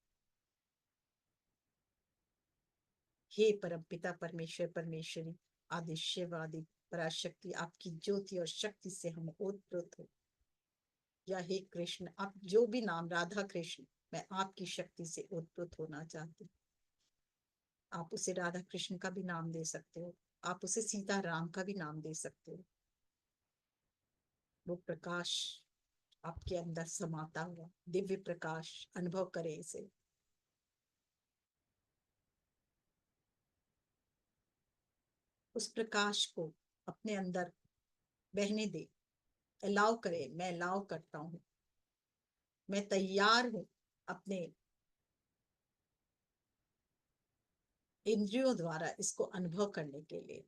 हे परम पिता परमेश्वर, परमेश्वरी, आदि शिव, आदि पराशक्ति, आपकी ज्योति और शक्ति से हम ओतप्रोत हो। या हे कृष्ण, आप जो भी नाम, राधा कृष्ण, मैं आपकी शक्ति से ओतप्रोत होना चाहती हूँ। आप उसे राधा कृष्ण का भी नाम दे सकते हो, आप उसे सीता राम का भी नाम दे सकते हो। वो प्रकाश आपके अंदर समाता हुआ दिव्य प्रकाश अनुभव करें इसे। उस प्रकाश को अपने अंदर बहने दे, अलाउ करे। मैं अलाउ करता हूँ, मैं तैयार हूँ अपने इंद्रियों द्वारा इसको अनुभव करने के लिए।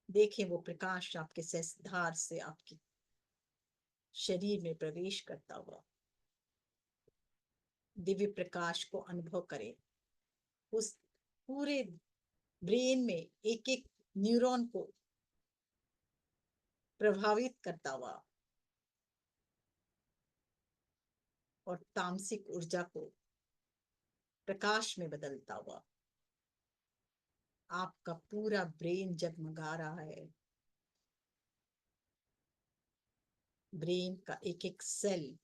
देखें वो प्रकाश आपके सहस्त्रधार से आपके शरीर में प्रवेश करता हुआ दिव्य प्रकाश को अनुभव करें। उस पूरे ब्रेन में एक एक न्यूरॉन को प्रभावित करता हुआ और तामसिक ऊर्जा को प्रकाश में बदलता हुआ आपका पूरा ब्रेन जगमगा रहा है। ब्रेन का एक एक सेल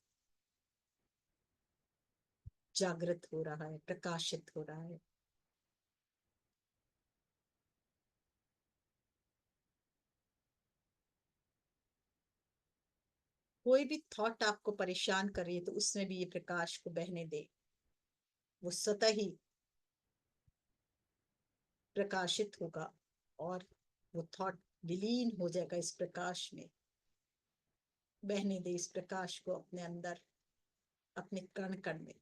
जागृत हो रहा है, प्रकाशित हो रहा है। कोई भी थॉट आपको परेशान कर रही है तो उसमें भी ये प्रकाश को बहने दे। वो स्वतः ही प्रकाशित होगा और वो थॉट विलीन हो जाएगा इस प्रकाश में। बहने दे इस प्रकाश को अपने अंदर, अपने कण कण में।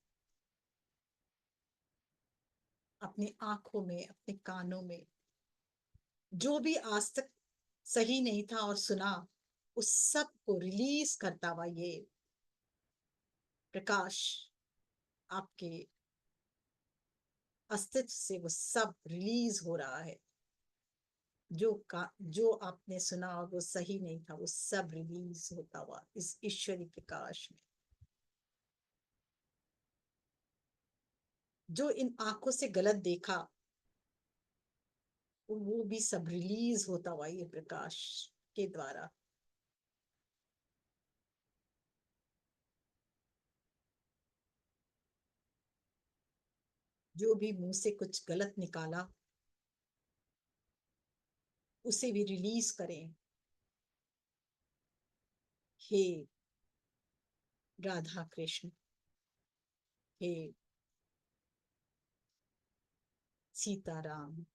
अपनी आंखों में, अपने कानों में, जो भी आज तक सही नहीं था और सुना, उस सब को रिलीज करता हुआ ये प्रकाश आपके अस्तित्व से वो सब रिलीज हो रहा है। जो आपने सुना और वो सही नहीं था, वो सब रिलीज होता हुआ इस ईश्वरी प्रकाश में। जो इन आंखों से गलत देखा, वो भी सब रिलीज होता हुआ ये प्रकाश के द्वारा। जो भी मुंह से कुछ गलत निकाला, उसे भी रिलीज करें। हे राधा कृष्ण, हे सीताराम,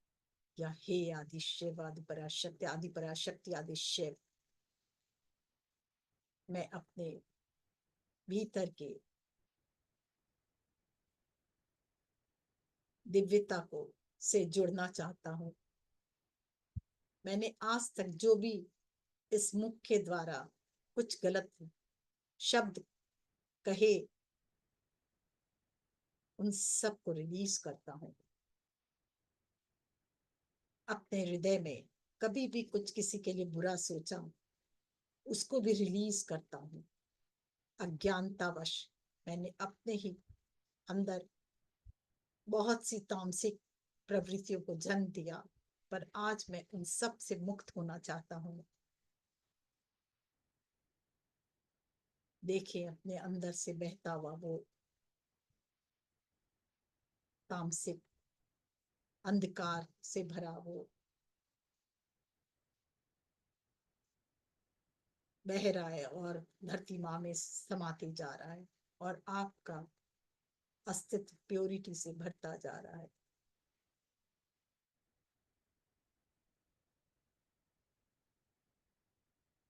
या हे आदि शिव, आदि पराशक्ति, आदि पराशक्ति, आदि शिव, मैं अपने भीतर के दिव्यता को से जुड़ना चाहता हूँ। मैंने आज तक जो भी इस मुख के द्वारा कुछ गलत शब्द कहे, उन सब को रिलीज करता हूँ। अपने हृदय में कभी भी कुछ किसी के लिए बुरा सोचा, उसको भी रिलीज करता हूँ। अज्ञानतावश मैंने अपने ही अंदर बहुत सी तामसिक प्रवृत्तियों को जन्म दिया, पर आज मैं उन सब से मुक्त होना चाहता हूँ। देखिए अपने अंदर से बहता हुआ वो तामसिक अंधकार से भरा वो बह रहा है और धरती माँ में समाते जा रहा है, और आपका अस्तित्व प्योरिटी से भरता जा रहा है।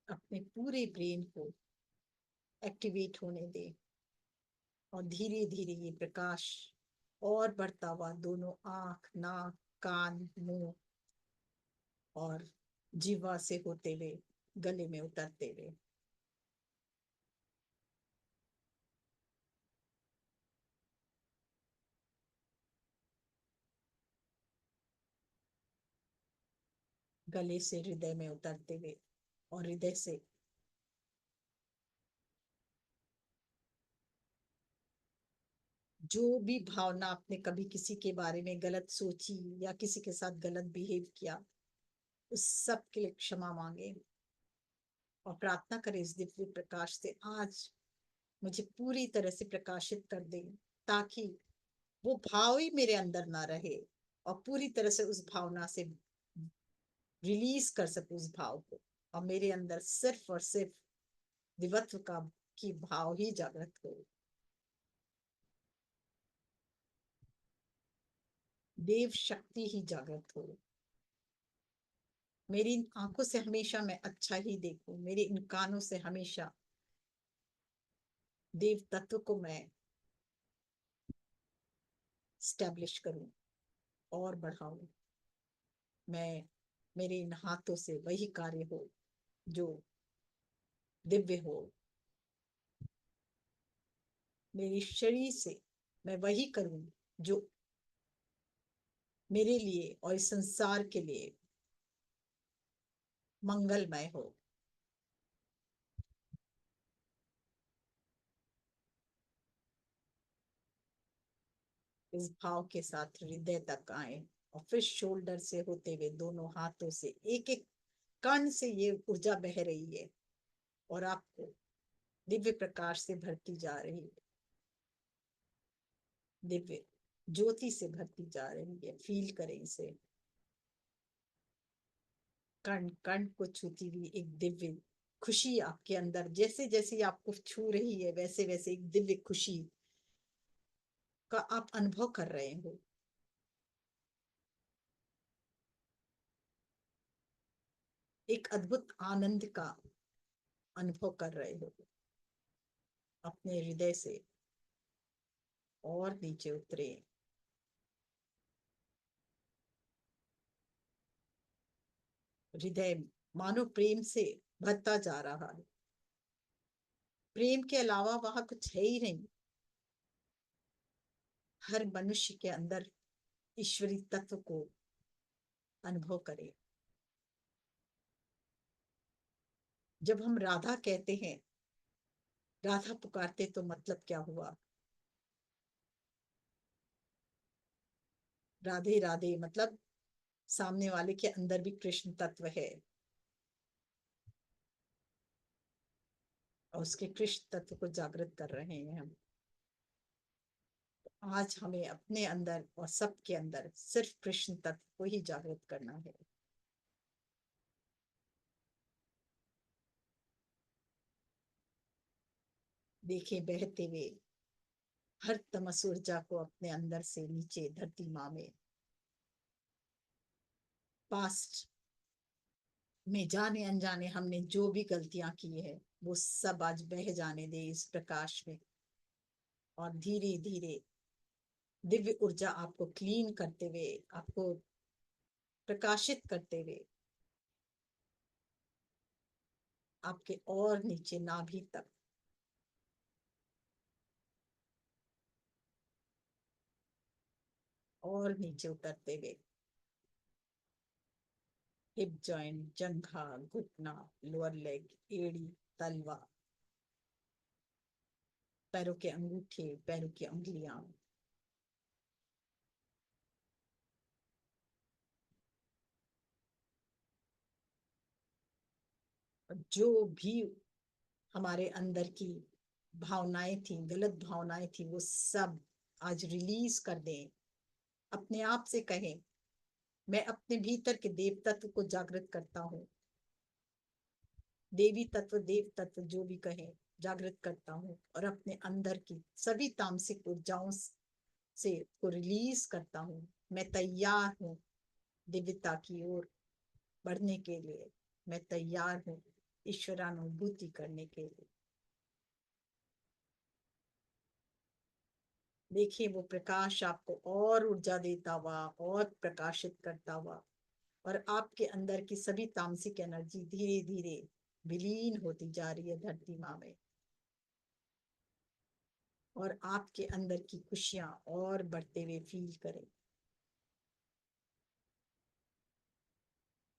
अपने पूरे ब्रेन को एक्टिवेट होने दें और धीरे धीरे ये प्रकाश और बढ़ता हुआ दोनों आंख, नाक, कान, मुंह और जीवा से होते हुए गले में उतरते हुए गले से हृदय में उतरते हुए और हृदय से जो भी भावना आपने कभी किसी के बारे में गलत सोची या किसी के साथ गलत बिहेव किया, उस सब के लिए क्षमा मांगे और प्रार्थना करें इस दिव्य प्रकाश से आज मुझे पूरी तरह से प्रकाशित कर दें, ताकि वो भाव ही मेरे अंदर ना रहे और पूरी तरह से उस भावना से रिलीज कर सकूं उस भाव को, और मेरे अंदर सिर्फ और सिर्फ दिवत्व का की भाव ही जागृत हो, देव शक्ति ही जागृत हो। मेरी इन आंखों से हमेशा मैं अच्छा ही देखूं, मेरे इन कानों से हमेशा देव तत्व को मैं स्टैब्लिश करूं और बढ़ाऊं। मैं मेरे इन हाथों से वही कार्य हो जो दिव्य हो, मेरे शरीर से मैं वही करूं जो मेरे लिए और इस संसार के लिए मंगलमय हो। इस भाव के साथ हृदय तक आए और फिर शोल्डर से होते हुए दोनों हाथों से एक एक कण से ये ऊर्जा बह रही है और आपको दिव्य प्रकाश से भरती जा रही है, दिव्य ज्योति से भरती जा रही है। फील करें इसे, कण कण को छूती हुई एक दिव्य खुशी आपके अंदर, जैसे जैसे आपको छू रही है वैसे वैसे एक दिव्य खुशी का आप अनुभव कर रहे हो। एक अद्भुत आनंद का अनुभव कर रहे हो। अपने हृदय से और नीचे उतरे हृदय मानो प्रेम से भरता जा रहा है। प्रेम के अलावा वहां कुछ है ही नहीं। हर मनुष्य के अंदर ईश्वरी तत्व को अनुभव करे। जब हम राधा कहते हैं, राधा पुकारते, तो मतलब क्या हुआ? राधे राधे मतलब सामने वाले के अंदर भी कृष्ण तत्व है और उसके कृष्ण तत्व को जागृत कर रहे हैं हम। आज हमें अपने अंदर और सबके अंदर सिर्फ कृष्ण तत्व को ही जागृत करना है। देखें बहते हुए हर तमस ऊर्जा को अपने अंदर से नीचे धरती माँ में, पास्ट में जाने अनजाने हमने जो भी गलतियां की है वो सब आज बह जाने दे इस प्रकाश में। और धीरे धीरे दिव्य ऊर्जा आपको क्लीन करते हुए, आपको प्रकाशित करते हुए आपके और नीचे नाभि तक और नीचे उतरते हुए हिप जॉइंट, जंघा, घुटना, लोअर लेग, एड़ी, तलवा, पैरों के अंगूठे, पैरों की उंगलियां, जो भी हमारे अंदर की भावनाएं थी, गलत भावनाएं थी, वो सब आज रिलीज कर दें। अपने आप से कहें, मैं अपने भीतर के देव तत्व को जागृत करता हूँ। देवी तत्व, देव तत्व जो भी कहें, जागृत करता हूँ और अपने अंदर की सभी तामसिक ऊर्जाओं से को रिलीज करता हूँ। मैं तैयार हूँ दिव्यता की ओर बढ़ने के लिए। मैं तैयार हूँ ईश्वरानुभूति करने के लिए। देखिए वो प्रकाश आपको और ऊर्जा देता हुआ और प्रकाशित करता हुआ, और आपके अंदर की सभी तामसिक एनर्जी धीरे धीरे विलीन होती जा रही है धरती माँ में। और आपके अंदर की खुशियां और बढ़ते हुए फील करें।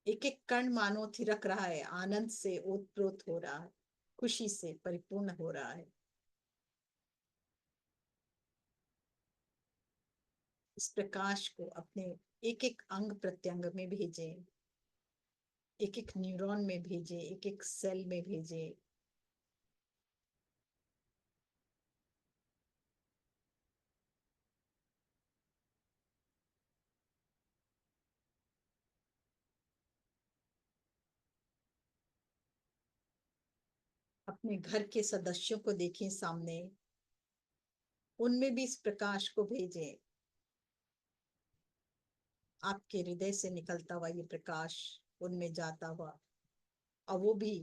एक एक कण मानो थिरक रहा है, आनंद से ओतप्रोत हो रहा है, खुशी से परिपूर्ण हो रहा है। इस प्रकाश को अपने एक एक अंग प्रत्यंग में भेजें, एक एक न्यूरॉन में भेजें, एक एक सेल में भेजें। अपने घर के सदस्यों को देखें सामने, उनमें भी इस प्रकाश को भेजें। आपके हृदय से निकलता हुआ ये प्रकाश उनमें जाता हुआ, और वो भी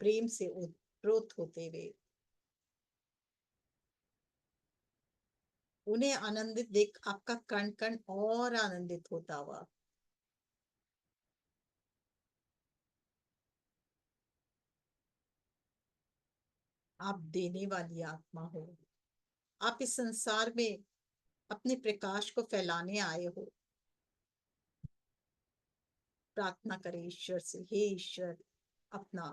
प्रेम से ओतप्रोत होते हुए उन्हें आनंदित देख आपका कण कण और आनंदित होता हुआ। आप देने वाली आत्मा हो। आप इस संसार में अपने प्रकाश को फैलाने आए हो। प्रार्थना करें ईश्वर से, हे ईश्वर, अपना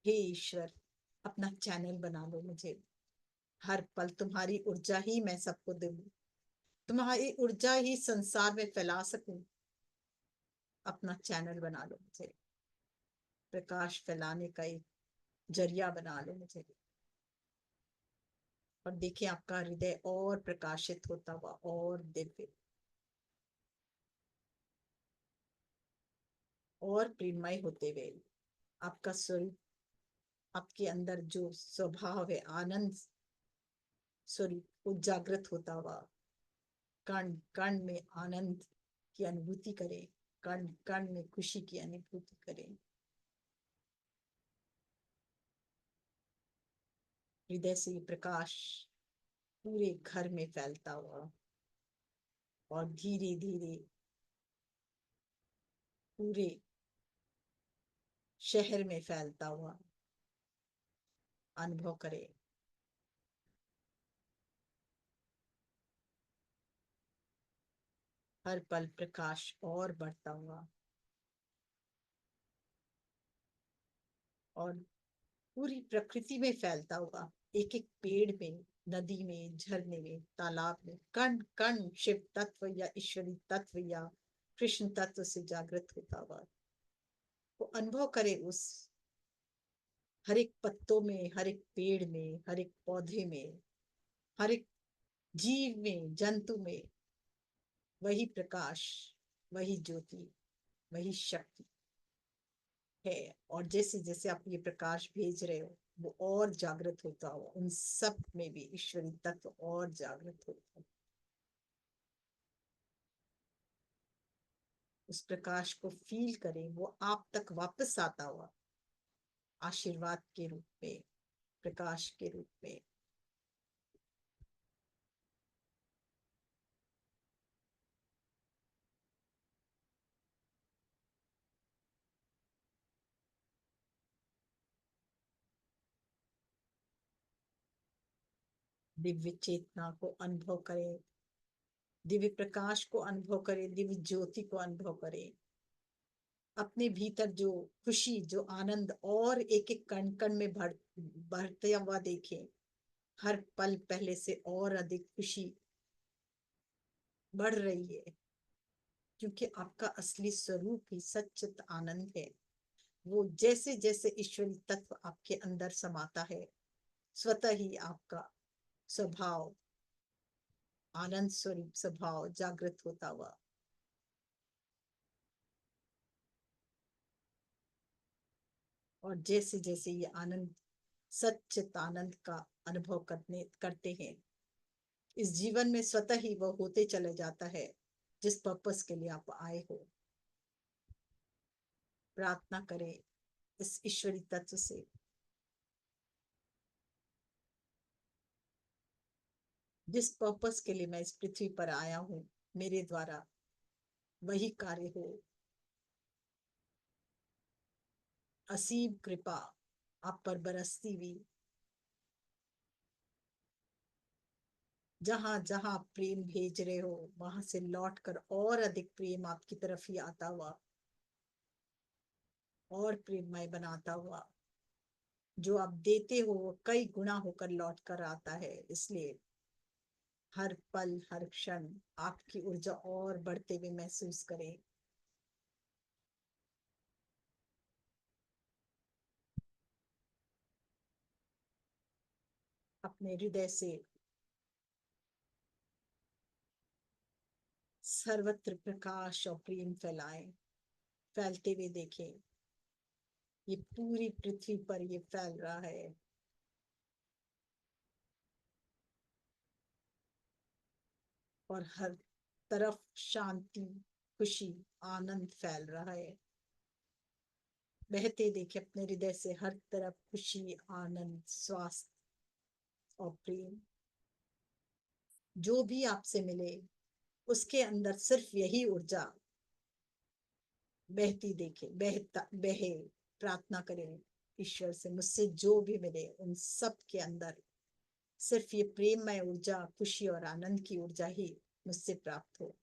हे ईश्वर अपना चैनल बना लो मुझे। हर पल तुम्हारी ऊर्जा ही मैं सबको दूं, तुम्हारी ऊर्जा ही संसार में फैला सकूं। अपना चैनल बना लो मुझे, प्रकाश फैलाने का एक जरिया बना लो मुझे। और देखिए आपका हृदय और प्रकाशित होता हुआ और दिव्य और प्रेममय होते हुए आपका स्वरूप, आपके अंदर जो स्वभाव है आनंद स्वरूप, वो जागृत होता हुआ कण कण में आनंद की अनुभूति करें, कण कण में खुशी की अनुभूति करें। हृदय से ये प्रकाश पूरे घर में फैलता हुआ और धीरे धीरे पूरे शहर में फैलता हुआ अनुभव करें। हर पल प्रकाश और बढ़ता हुआ, और पूरी प्रकृति में फैलता हुआ, एक एक पेड़ में, नदी में, झरने में, तालाब में, कण कण शिव तत्व या ईश्वरी तत्व या कृष्ण तत्व से जागृत होता हुआ। वो अनुभव करे उस हर एक पत्तों में, हर एक पेड़ में, हर एक पौधे में, हर एक जीव में, जंतु में वही प्रकाश, वही ज्योति, वही शक्ति है। और जैसे जैसे आप ये प्रकाश भेज रहे हो, वो और जागृत होता हो, उन सब में भी ईश्वरी तत्व और जागृत होता हो। उस प्रकाश को फील करें, वो आप तक वापस आता हुआ आशीर्वाद के रूप में, प्रकाश के रूप में। दिव्य चेतना को अनुभव करें, दिव्य प्रकाश को अनुभव करें, दिव्य ज्योति को अनुभव करें। अपने भीतर जो खुशी, जो आनंद और एक एक कण कण में बढ़ते हुआ देखें। हर पल पहले से और अधिक खुशी बढ़ रही है, क्योंकि आपका असली स्वरूप ही सच्चित आनंद है। वो जैसे जैसे ईश्वरी तत्व आपके अंदर समाता है, स्वतः ही आपका स्वभाव, आनंद स्वरूप स्वभाव जागृत होता हुआ। और जैसे जैसे ये आनंद, सच्चित आनंद का अनुभव करते हैं, इस जीवन में स्वतः ही वह होते चले जाता है जिस पर्पस के लिए आप आए हो। प्रार्थना करें इस ईश्वरी तत्व से, जिस पर्पस के लिए मैं इस पृथ्वी पर आया हूं, मेरे द्वारा वही कार्य हो। असीम कृपा आप पर बरसती हुई, जहां जहां आप प्रेम भेज रहे हो, वहां से लौटकर और अधिक प्रेम आपकी तरफ ही आता हुआ, और प्रेममय बनाता हुआ। जो आप देते हो वो कई गुना होकर लौट कर आता है। इसलिए हर पल, हर क्षण आपकी ऊर्जा और बढ़ते हुए महसूस करें। अपने हृदय से सर्वत्र प्रकाश और प्रेम फैलाएं, फैलते हुए देखें। ये पूरी पृथ्वी पर ये फैल रहा है। और हर तरफ शांति, खुशी, आनंद फैल रहा है। बहते देखे अपने हृदय से हर तरफ खुशी, आनंद, स्वास्थ्य और प्रेम। जो भी आपसे मिले उसके अंदर सिर्फ यही ऊर्जा बहती देखे, बहे। प्रार्थना करें ईश्वर से, मुझसे जो भी मिले उन सब के अंदर सिर्फ ये प्रेममय ऊर्जा, खुशी और आनंद की ऊर्जा ही मुझसे प्राप्त हो।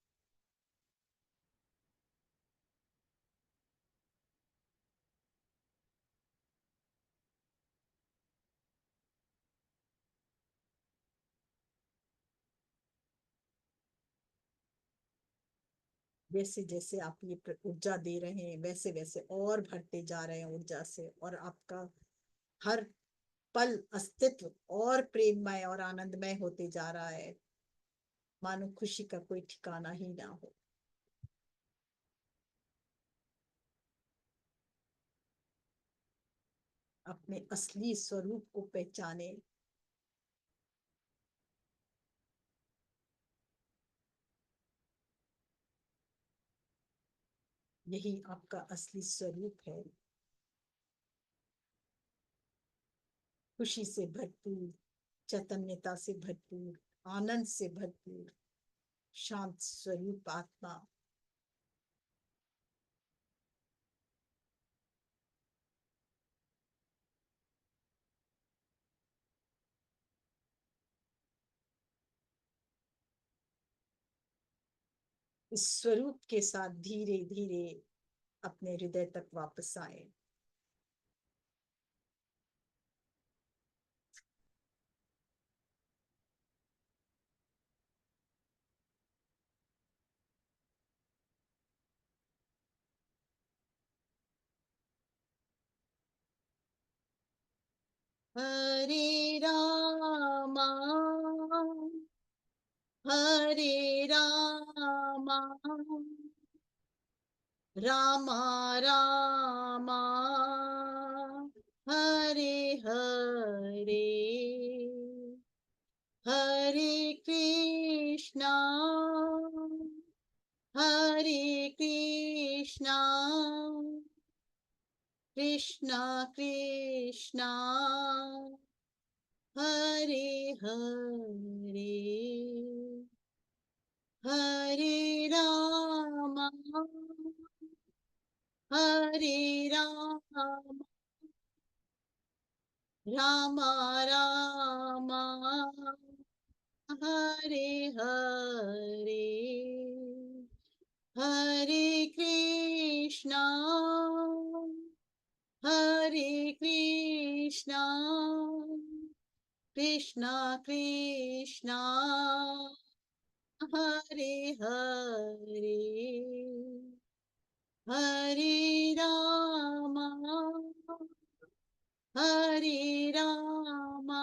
जैसे जैसे आप ये ऊर्जा दे रहे हैं, वैसे वैसे और भरते जा रहे हैं ऊर्जा से, और आपका हर पल अस्तित्व और प्रेममय और आनंदमय होते जा रहा है, मानो खुशी का कोई ठिकाना ही ना हो। अपने असली स्वरूप को पहचाने। यही आपका असली स्वरूप है। खुशी से भरपूर, चैतन्यता से भरपूर, आनंद से भरपूर, शांत स्वरूप आत्मा। इस स्वरूप के साथ धीरे धीरे अपने हृदय तक वापस आए। हरे रामा हरे रामा रामा रामा हरे हरे हरे कृष्णा कृष्णा कृष्णा हरे हरे हरे रामा हरे रामा रामा रामा हरे हरे हरे कृष्णा कृष्णा कृष्णा हरे हरे हरे रामा हरे रामा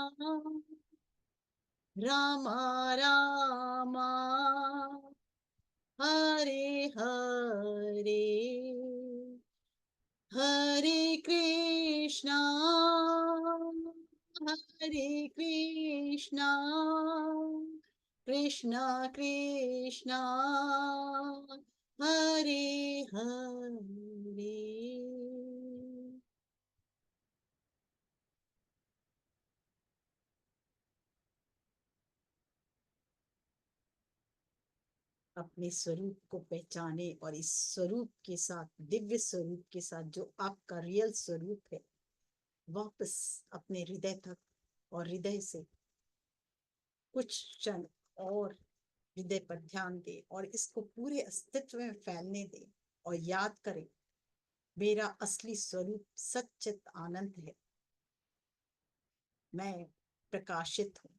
रामा रामा हरे हरे हरे कृष्णा कृष्णा कृष्णा हरे हरे। अपने स्वरूप को पहचाने और इस स्वरूप के साथ, दिव्य स्वरूप के साथ जो आपका रियल स्वरूप है, वापस अपने हृदय तक और हृदय से कुछ क्षण और हृदय पर ध्यान दे और इसको पूरे अस्तित्व में फैलने दे और याद करें, मेरा असली स्वरूप सच्चित आनंद है। मैं प्रकाशित हूँ,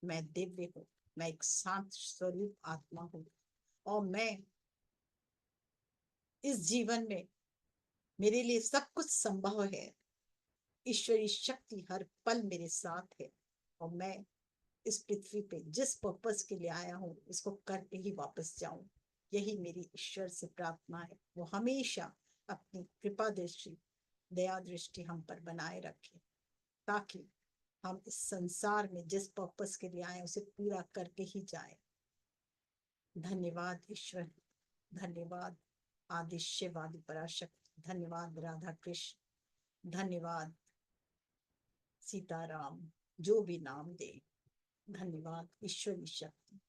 मैं दिव्य हूँ, मैं एक शांत स्वरूप आत्मा हूँ और मैं इस जीवन में मेरे लिए सब कुछ संभव है। ईश्वरी शक्ति हर पल मेरे साथ है और मैं इस पृथ्वी पे जिस पर्पस के लिए आया हूँ इसको करके ही वापस जाऊं। यही मेरी ईश्वर से प्रार्थना है, वो हमेशा अपनी कृपा दृष्टि, दया दृष्टि हम पर बनाए रखे ताकि हम इस संसार में जिस पर्पस के लिए आए उसे पूरा करके ही जाए। धन्यवाद ईश्वर, धन्यवाद आदि शिव आदि पराशक्ति, धन्यवाद राधा कृष्ण, धन्यवाद सीताराम, जो भी नाम दे, धन्यवाद ईश्वरी शक्ति।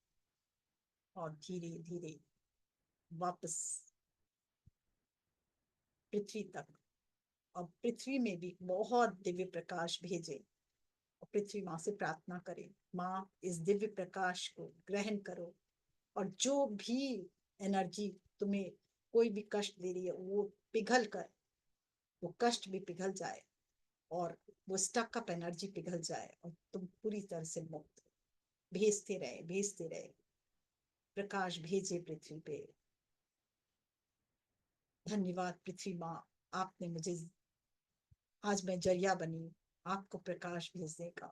और धीरे धीरे वापस पृथ्वी तक, और पृथ्वी में भी बहुत दिव्य प्रकाश भेजे और पृथ्वी माँ से प्रार्थना करे, माँ इस दिव्य प्रकाश को ग्रहण करो और जो भी एनर्जी तुम्हें कोई भी कष्ट दे रही है वो पिघल कर, वो कष्ट भी पिघल जाए और वो स्टक अप एनर्जी पिघल जाए और तुम पूरी तरह से मुक्त। भेजते रहे प्रकाश भेजे पृथ्वी पे। धन्यवाद पृथ्वी माँ, आपने मुझे, आज मैं जरिया बनी आपको प्रकाश भेजने का।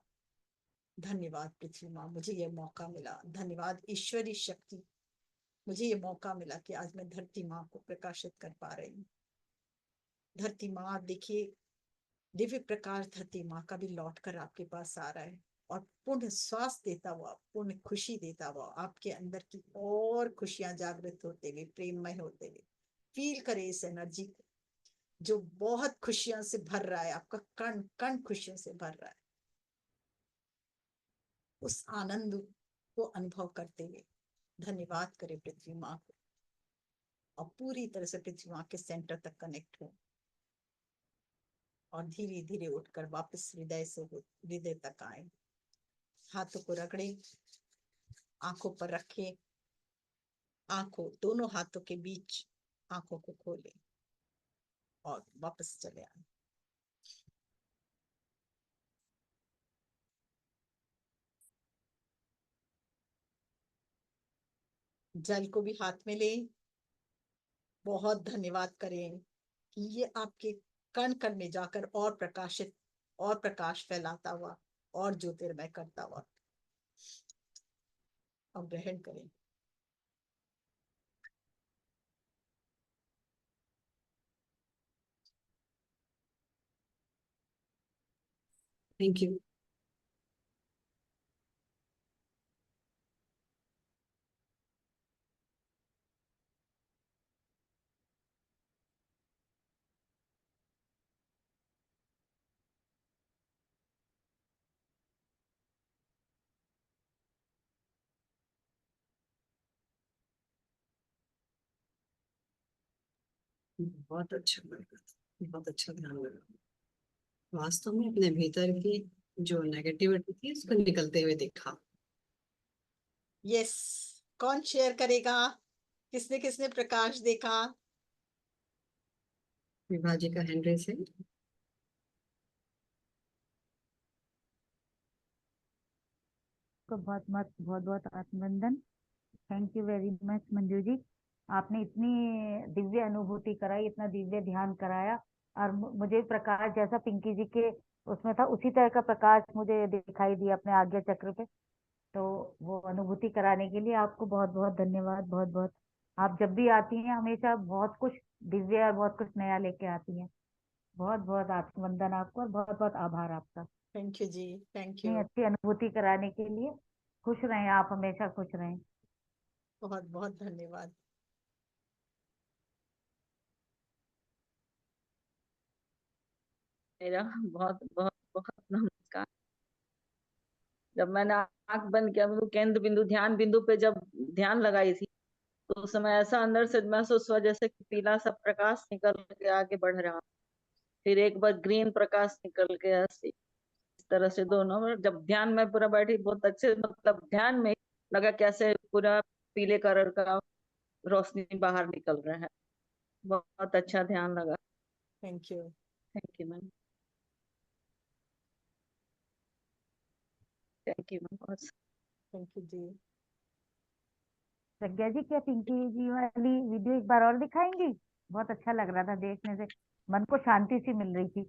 धन्यवाद पृथ्वी माँ, मुझे ये मौका मिला। धन्यवाद ईश्वरी शक्ति, मुझे ये मौका मिला कि आज मैं धरती माँ को प्रकाशित कर पा रही हूँ। धरती माँ देखिए, दिव्य प्रकाश धरती माँ का भी लौट कर आपके पास आ रहा है और पूर्ण स्वास्थ्य देता हुआ, पूर्ण खुशी देता हुआ आपके अंदर की और खुशियां जागृत होते हुए, प्रेममय होते हुए फील करे इस एनर्जी को जो बहुत खुशियों से भर रहा है, आपका कण कण खुशियों से भर रहा है। उस आनंद को अनुभव करते हुए धन्यवाद करें पृथ्वी माँ को और पूरी तरह से पृथ्वी माँ के सेंटर तक कनेक्ट हो और धीरे धीरे उठकर वापस हृदय से हृदय तक आए। हाथों को रगड़े, आंखों पर रखे आंखों, दोनों हाथों के बीच आंखों को खोलें और वापस चले आए। जल को भी हाथ में लें, बहुत धन्यवाद करें कि ये आपके कण कण में जाकर और प्रकाशित और प्रकाश फैलाता हुआ और ज्योतिर्मय करता हुआ। अब ग्रहण करें। Thank you. बहुत अच्छा लगा, बहुत अच्छा ध्यान लगा। वास्तव में अपने भीतर की जो नेगेटिविटी थी उसको निकलते हुए देखा। यस, कौन शेयर करेगा? किसने किसने प्रकाश देखा? विभा जी का हैंड रेस है। को बहुत बहुत अभिनंदन। Thank you very much Manju ji, आपने इतनी दिव्य अनुभूति कराई, इतना दिव्य ध्यान कराया, और मुझे प्रकाश जैसा पिंकी जी के उसमें था उसी तरह का प्रकाश मुझे दिखाई दिया अपने आज्ञा चक्र पे। तो वो अनुभूति कराने के लिए आपको बहुत बहुत धन्यवाद। बहुत बहुत आप जब भी आती हैं हमेशा बहुत कुछ दिव्य और बहुत कुछ नया लेके आती हैं। बहुत बहुत आत्मवंदन आपको और बहुत बहुत आभार आपका थैंक यू जी, थैंक इतनी यू। अच्छी अनुभूति कराने के लिए। खुश रहें आप, हमेशा खुश रहें। बहुत बहुत धन्यवाद। मेरा बहुत बहुत बहुत नमस्कार। जब मैंने आंख बंद किया, बिंदु केंद्र बिंदु ध्यान बिंदु पे जब ध्यान लगाई थी, तो उस समय ऐसा अंदर से महसूस हुआ जैसे कि पीला सा प्रकाश निकल के आगे बढ़ रहा, फिर एक बार ग्रीन प्रकाश निकल के ऐसे इस तरह से दोनों। और जब ध्यान में पूरा बैठी, बहुत अच्छे, मतलब ध्यान में लगा कैसे पूरा पीले कलर का रोशनी बाहर निकल रहा है। बहुत अच्छा ध्यान लगा। Thank you. Thank you ma'am. Thank you ma'am. Thank you ji. Pragya ji, क्या पिंकी जी वाली वीडियो एक बार और दिखाएंगी? बहुत अच्छा लग रहा था देखने से, मन को शांति सी मिल रही थी।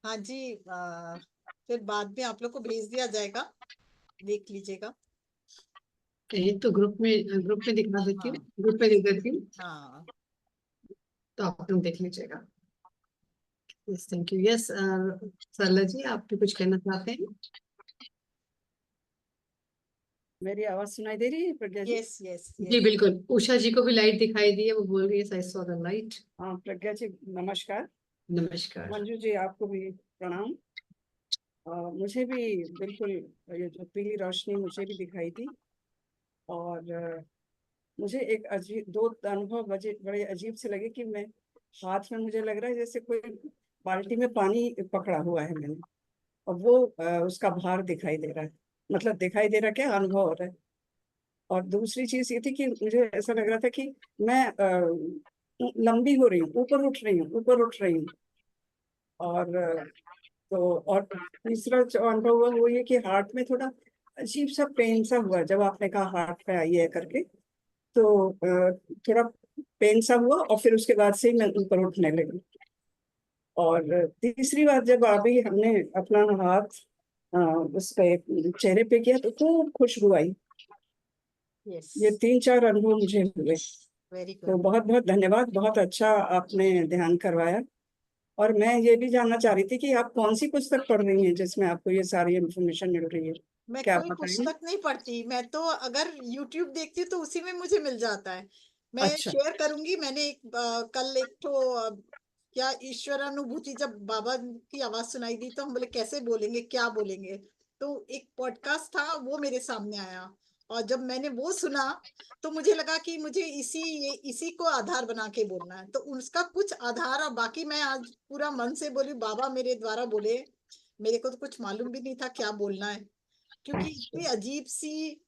हाँ जी, फिर बाद में आप लोग को भेज दिया जाएगा, देख लीजिएगा। कहीं तो ग्रुप में दिखा देती हूँ, हाँ ग्रुप में दे देती हूँ, हाँ। तो आप लोग देख लीजिएगा। Yes, thank you. यस सरला जी, आप भी कुछ कहना चाहते हैं? मेरी आवाज सुनाई दे रही है प्रज्ञा जी? यस यस जी यस। बिल्कुल। उषा जी को भी लाइट दिखाई दी है, वो बोल रही है आई सॉ द लाइट। हाँ प्रज्ञा जी नमस्कार। नमस्कार। मंजू जी आपको भी प्रणाम। मुझे भी बिल्कुल ये जो पीली रोशनी मुझे भी दिखाई दी, और मुझे एक अजीब दो अनुभव बड़े अजीब से लगे कि मैं हाथ में मुझे लग रहा है जैसे कोई बाल्टी में पानी पकड़ा हुआ है मैंने, और वो उसका भार दिखाई दे रहा है, मतलब दिखाई दे रहा, क्या अनुभव हो रहा है। और दूसरी चीज ये थी कि मुझे ऐसा लग रहा था कि मैं लंबी हो रही हूँ, ऊपर उठ रही हूँ, ऊपर उठ रही हूँ। और तो और तीसरा जो अनुभव हुआ वो ये कि हार्ट में थोड़ा अजीब सा पेन सा हुआ जब आपने कहा हार्ट पे आई है करके। तो थोड़ा पेन सा हुआ, और फिर उसके बाद से ही मैं ऊपर उठने लगी। और तीसरी बार जब अभी हमने अपना हाथ उसके चेहरे पे किया तो खूब खुशबू आई। यस, ये 3-4 अनुभव मुझे हुए। वेरी तो गुड। बहुत बहुत धन्यवाद, बहुत अच्छा आपने ध्यान करवाया। और मैं ये भी जानना चाह रही थी कि आप कौन सी पुस्तक पढ़ रही हैं जिसमें आपको ये सारी इन्फॉर्मेशन मिल रही है? मैं क्या आप कोई बताएंगे? पुस्तक नहीं पढ़ती, मैं तो अगर YouTube देखती हूँ तो उसी में मुझे मिल जाता है। मैं अच्छा। शेयर करूंगी। मैंने कल एक तो क्या ईश्वर अनुभूति, जब बाबा की आवाज सुनाई दी तो हम बोले कैसे बोलेंगे, क्या बोलेंगे। तो एक पॉडकास्ट था, वो मेरे सामने आया, और जब मैंने वो सुना तो मुझे लगा कि मुझे इसी को आधार बना के बोलना है। तो उसका कुछ आधार, और बाकी मैं आज पूरा मन से बोली, बाबा मेरे द्वारा बोले। मेरे को तो कुछ मालूम भी नहीं था क्या बोलना है, क्योंकि अच्छा। इतनी अजीब सी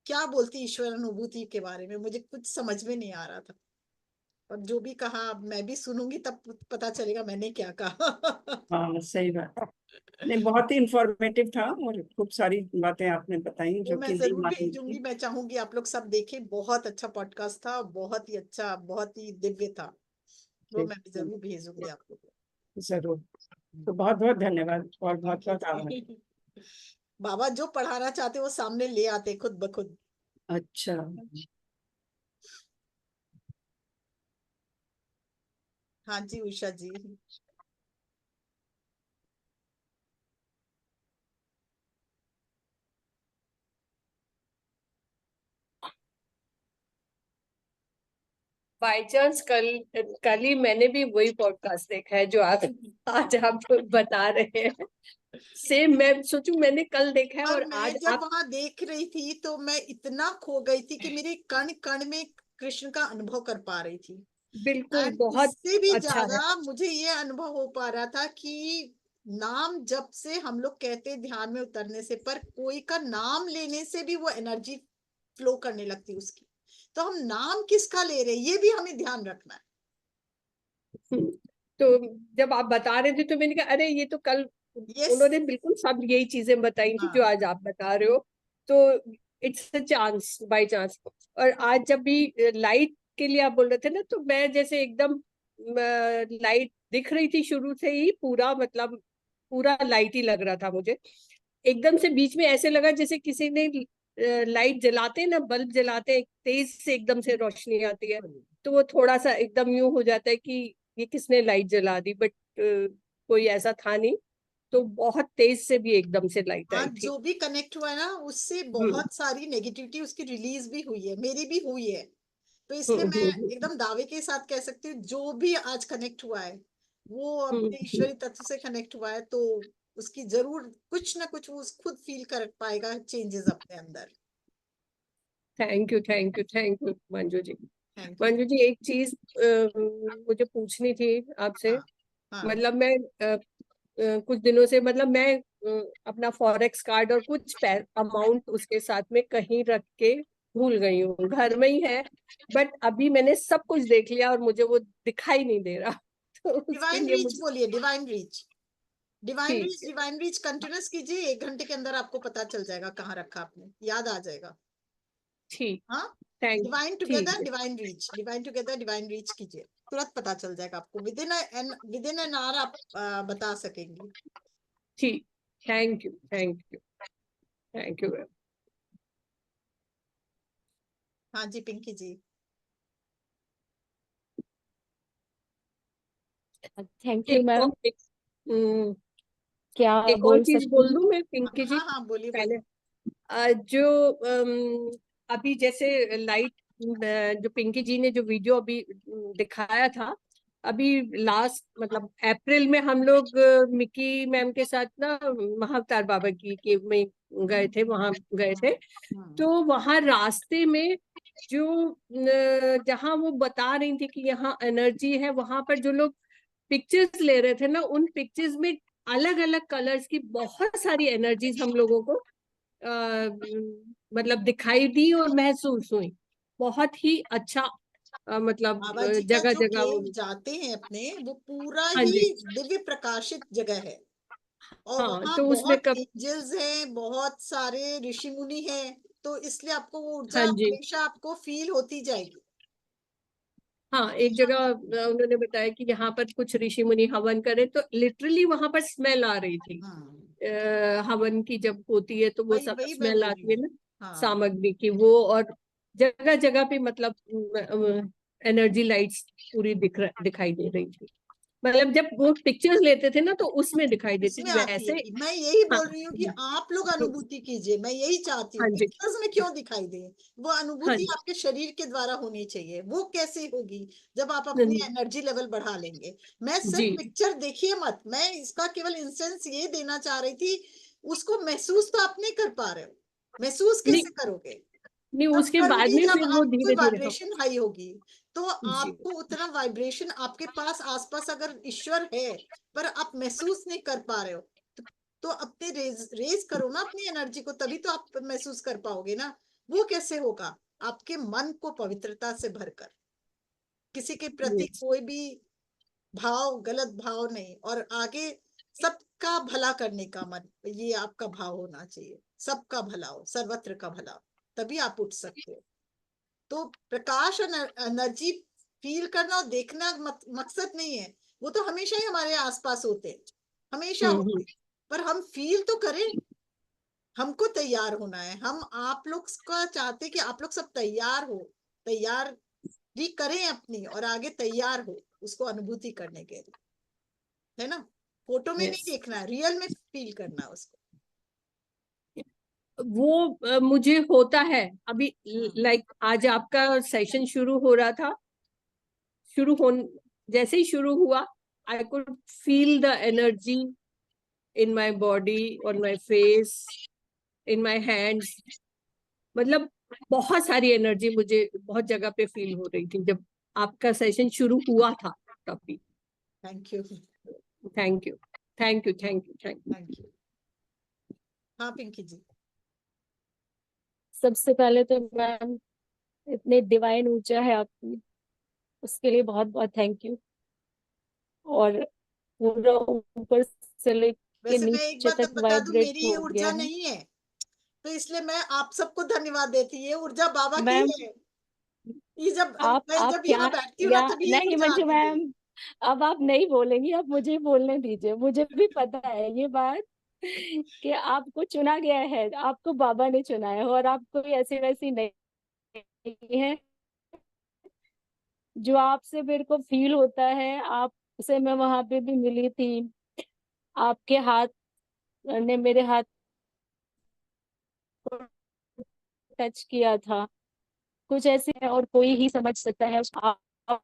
क्या बोलती ईश्वर अनुभूति के बारे में, मुझे कुछ समझ में नहीं आ रहा था। और जो भी कहा अब मैं भी सुनूंगी तब पता चलेगा मैंने क्या कहा। हाँ सही बात है। नहीं, बहुत ही इंफॉर्मेटिव था और खूब सारी बातें आपने बताई वो जो मैं कि नहीं जरूर मालूम भेजूंगी, थी। मैं चाहूंगी आप लोग सब देखें, बहुत अच्छा पॉडकास्ट था, बहुत ही अच्छा, बहुत ही दिव्य था। वो मैं ठीक, जरूर भेजूंगी आप लोग जरूर। तो बहुत बहुत धन्यवाद और बहुत बहुत आभार। को। बाबा जो पढ़ाना चाहते वो सामने ले आते खुद ब खुद। अच्छा, हाँ जी उषा जी। बाय चांस कल कल ही मैंने भी वही पॉडकास्ट देखा है जो आप आज आप बता रहे हैं। सेम मैं सोचूं मैंने कल देखा है और और मैं आज जब आप। वहां देख रही थी तो मैं इतना खो गई थी कि मेरे कण कण में कृष्ण का अनुभव कर पा रही थी। बिल्कुल एंड बहुत इससे भी अच्छा है। ज्यादा मुझे ये अनुभव हो पा रहा था कि नाम जब से हम लोग कहते हैं ध्यान में उतरने से, पर कोई का नाम लेने से भी वो एनर्जी फ्लो करने लगती है उसकी। तो हम नाम किसका ले रहे हैं ये भी हमें ध्यान रखना है। तो जब आप बता रहे थे तो मैंने कहा अरे ये तो कल यस। उन्होंने बिल्कुल सब यही चीजें बताई थी जो हाँ आज आप बता रहे हो। तो it's a chance, by chance. और आज जब भी लाइट के लिए आप बोल रहे थे ना, तो मैं जैसे एकदम लाइट दिख रही थी शुरू से ही, पूरा मतलब पूरा लाइट ही लग रहा था मुझे। एकदम से बीच में ऐसे लगा जैसे किसी ने लाइट जलाते हैं ना, बल्ब जलाते हैं, तेज से एकदम से रोशनी आती है, तो वो थोड़ा सा एकदम यूं हो जाता है कि ये किसने लाइट जला दी, बट कोई ऐसा था नहीं। तो बहुत तेज से भी एकदम से लाइट आई आज थी। जो भी कनेक्ट हुआ है ना उससे हम्म बहुत सारी नेगेटिविटी उसकी रिलीज भी हुई है, मेरी भी हुई है। तो इसलिए हम्म मैं हम्म एकदम दावे के साथ कह सकती हूँ जो भी आज कनेक्ट हुआ है वो अपने हम्म। ईश्वरी तत्व से कनेक्ट हुआ है, तो उसकी जरूर कुछ ना कुछ वो खुद फील कर पाएगा चेंजेस अपने अंदर। Thank you thank you thank you Manju ji. Thank you. Manju ji एक चीज मुझे पूछनी थी आपसे। हाँ हाँ मतलब मैं कुछ दिनों से, मतलब मैं अपना फॉरेक्स कार्ड और कुछ अमाउंट उसके साथ में कहीं रख के भूल गई हूँ, घर में ही है। बट अभी मैंने सब कुछ देख लिया और मुझे वो दिखाई नहीं दे रहा। तो उसके डिवाइन लिए रीच मुझे। बोलिए, डिवाइन रीच। डिवाइन ठीक रीच, है। डिवाइन रीच कंटिन्यूस कीजिए, 1 घंटे के अंदर आपको पता चल जाएगा कहाँ रखा आपने, याद आ जाएगा। ठीक। हाँ थैंक यू। डिवाइन ठीक टुगेदर है। Divine reach, divine together divine reach कीजिए, तुरंत पता चल जाएगा आपको, विद इन एन आवर आप बता सकेंगी। ठीक। Thank you thank you thank you. हाँ जी Pinki ji. Thank you ma'am. Hmm, क्या एक और बोल चीज सकती बोल हूँ? दूं मैं पिंकी जी हाँ हाँ बोलिए पहले। बोलिए। जो अभी जैसे लाइट, जो पिंकी जी ने जो वीडियो अभी दिखाया था, अभी लास्ट मतलब अप्रैल में हम लोग मिकी मैम के साथ ना महाअवतार बाबा की के में गए थे, वहां गए थे। तो वहां रास्ते में जो जहाँ वो बता रही थी कि यहाँ एनर्जी है, वहां पर जो लोग पिक्चर्स ले रहे थे ना, उन पिक्चर्स में अलग अलग कलर्स की बहुत सारी एनर्जीज हम लोगों को मतलब दिखाई दी और महसूस हुई। बहुत ही अच्छा मतलब बाबा जी का जगह जो जगह वो। केव जाते हैं अपने, वो पूरा हाँ ही जी। दिव्य प्रकाशित जगह है। और हाँ वहां तो उसमें बहुत कब। एंजल्स हैं, बहुत सारे ऋषि मुनि हैं, तो इसलिए आपको वो ऊर्जा हाँ जी। हमेशा आपको फील होती जाएगी। हाँ एक जगह उन्होंने बताया कि यहाँ पर कुछ ऋषि मुनि हवन करे, तो लिटरली वहां पर स्मेल आ रही थी। हाँ हवन की जब होती है तो वो वही सब वही मैं स्मेल बोल रही आती है हूँ। ना, हाँ सामग्री की वो। और जगह जगह पे मतलब एनर्जी लाइट्स पूरी दिखाई दे रही थी। मतलब जब वो पिक्चर्स लेते थे ना तो उसमें दिखाई देती उसमें थी आती है वैसे। कि मैं यही हाँ बोल रही हूँ कि आप लोग अनुभूति कीजिए, मैं यही चाहती हूँ, हाँ जी। पिक्चर्स में क्यों दिखाई दे। वो हाँ अनुभूति जी। आपके शरीर के द्वारा होनी चाहिए। वो कैसे होगी, जब आप अपनी हम्म, एनर्जी लेवल बढ़ा लेंगे। मैं सिर्फ जी। पिक्चर देखिए मत, मैं इसका केवल इंस्टेंस ये देना चाह रही थी, उसको महसूस तो आप नहीं कर पा रहे हो। महसूस नहीं कैसे करोगे, नहीं, तब उसके बाद करोगे में जब फिर वो आपकी धीरे धीरे। हाँ वाइब्रेशन हाई होगी। तो जी। आपको उतना वाइब्रेशन आपके पास आसपास अगर ईश्वर है, पर आप महसूस नहीं कर पा रहे हो, तो अपने रेज रेज करो ना अपनी एनर्जी को, तभी तो आप महसूस कर पाओगे ना। वो कैसे होगा? आपके मन को पवित्रता से भरकर, किसी के प्रति Yes. कोई भी भाव, गलत भाव नहीं, और आगे सबका भला करने का मन, ये आपका भाव होना चाहिए। सबका भला हो, सर्वत्र का भला हो, तभी आप उठ सकते हो। तो प्रकाश और एनर्जी फील करना और देखना मकसद नहीं है, वो तो हमेशा ही हमारे आसपास होते हैं, हमेशा होते, पर हम फील तो करें। हमको तैयार होना है, हम आप लोग का चाहते कि आप लोग सब तैयार हो, तैयार भी करें अपनी, और आगे तैयार हो उसको अनुभूति करने के लिए, है ना? फोटो में नहीं Yes. देखना है, रियल में फील करना है उसको। वो मुझे होता है अभी, हाँ। लाइक आज आपका सेशन शुरू हो रहा था, जैसे ही शुरू हुआ, I could feel the energy in my body, on my face, in my hands. मतलब बहुत सारी एनर्जी मुझे बहुत जगह पे फील हो रही थी जब आपका सेशन शुरू हुआ था तभी। Thank you, thank you, thank you, thank you, thank you. Thank you. हाँ पिंकी जी। सबसे पहले तो मैम, इतने डिवाइन ऊर्जा है आपकी, उसके लिए बहुत बहुत थैंक यू। और पूरा ऊपर से लेके वैसे मैं एक नीचे बात तक अब बता दूं, वाइब्रेट मेरी ये हो गया ऊर्जा है नहीं है, तो इसलिए मैं आप सबको धन्यवाद देती, ये ऊर्जा बाबा की मैम। है। ये जब मैं आप जब क्या, यहाँ बैठती हूँ ना, या तभी ये नहीं ऊर्जा मंजू आती है। मैम, अब आप नहीं बोलेंगी, अब मुझे बोलने दीजिए। मुझे भी पता है ये बात कि आपको चुना गया है, आपको बाबा ने चुना है, और आप कोई ऐसी वैसी नहीं है। जो आपसे मेरे को फील होता है, आपसे मैं वहां पे भी मिली थी, आपके हाथ ने मेरे हाथ को टच किया था, कुछ ऐसे है, और कोई ही समझ सकता है आपको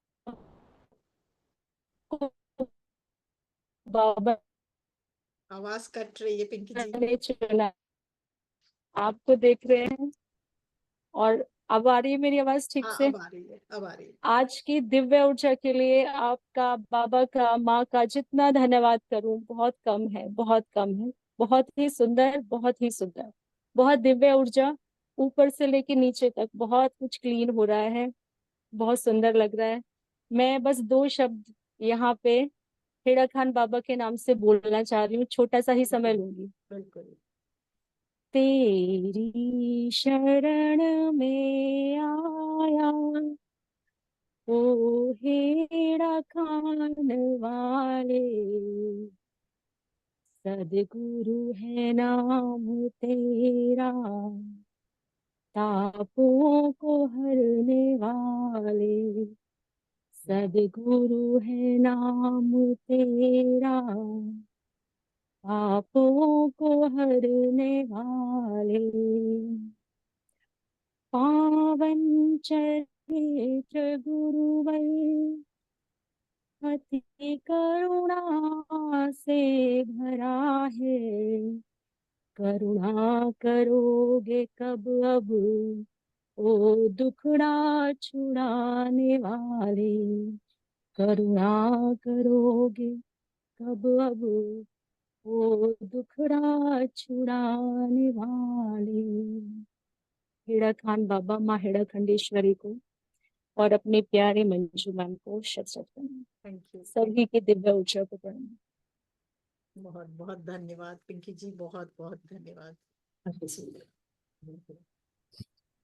बाबा आवाज कट रही है पिंकी जी। ने चुना। आपको देख रहे हैं, और अब आ रही है मेरी आवाज ठीक हाँ से? अब आ रही है, अब आ रही है। आज की दिव्य ऊर्जा के लिए आपका, बाबा का, माँ का जितना धन्यवाद करूं बहुत कम है, बहुत कम है। बहुत ही सुंदर, बहुत ही सुंदर, बहुत दिव्य ऊर्जा, ऊपर से लेके नीचे तक बहुत कुछ क्लीन हो रहा है, बहुत सुंदर लग रहा है। मैं बस दो शब्द यहाँ पे हेड़ा खान बाबा के नाम से बोलना चाह रही हूँ, छोटा सा ही समय लूंगी। बिल्कुल। तेरी शरण में आया, ओ हेड़ा खान वाले, सदगुरु है नाम तेरा, तापों को हरने वाले, सदगुरु है नाम तेरा, पापों को हरने वाले। पावन चरित्र गुरुवर, अति करुणा से भरा है, करुणा करोगे कब अब, ओ दुखड़ा छुड़ाने वाले, करुणा करोगे कब अब, ओ दुखड़ा छुड़ाने वाले। हेड़ा खान बाबा, माँ हेड़ा खंडेश्वरी को और अपने प्यारे मंजू मैम को शत शत प्रणाम। थैंक यू, सभी के दिव्य ऊर्जा को प्रणाम। बहुत बहुत धन्यवाद पिंकी जी, बहुत बहुत धन्यवाद। काफी सुंदर,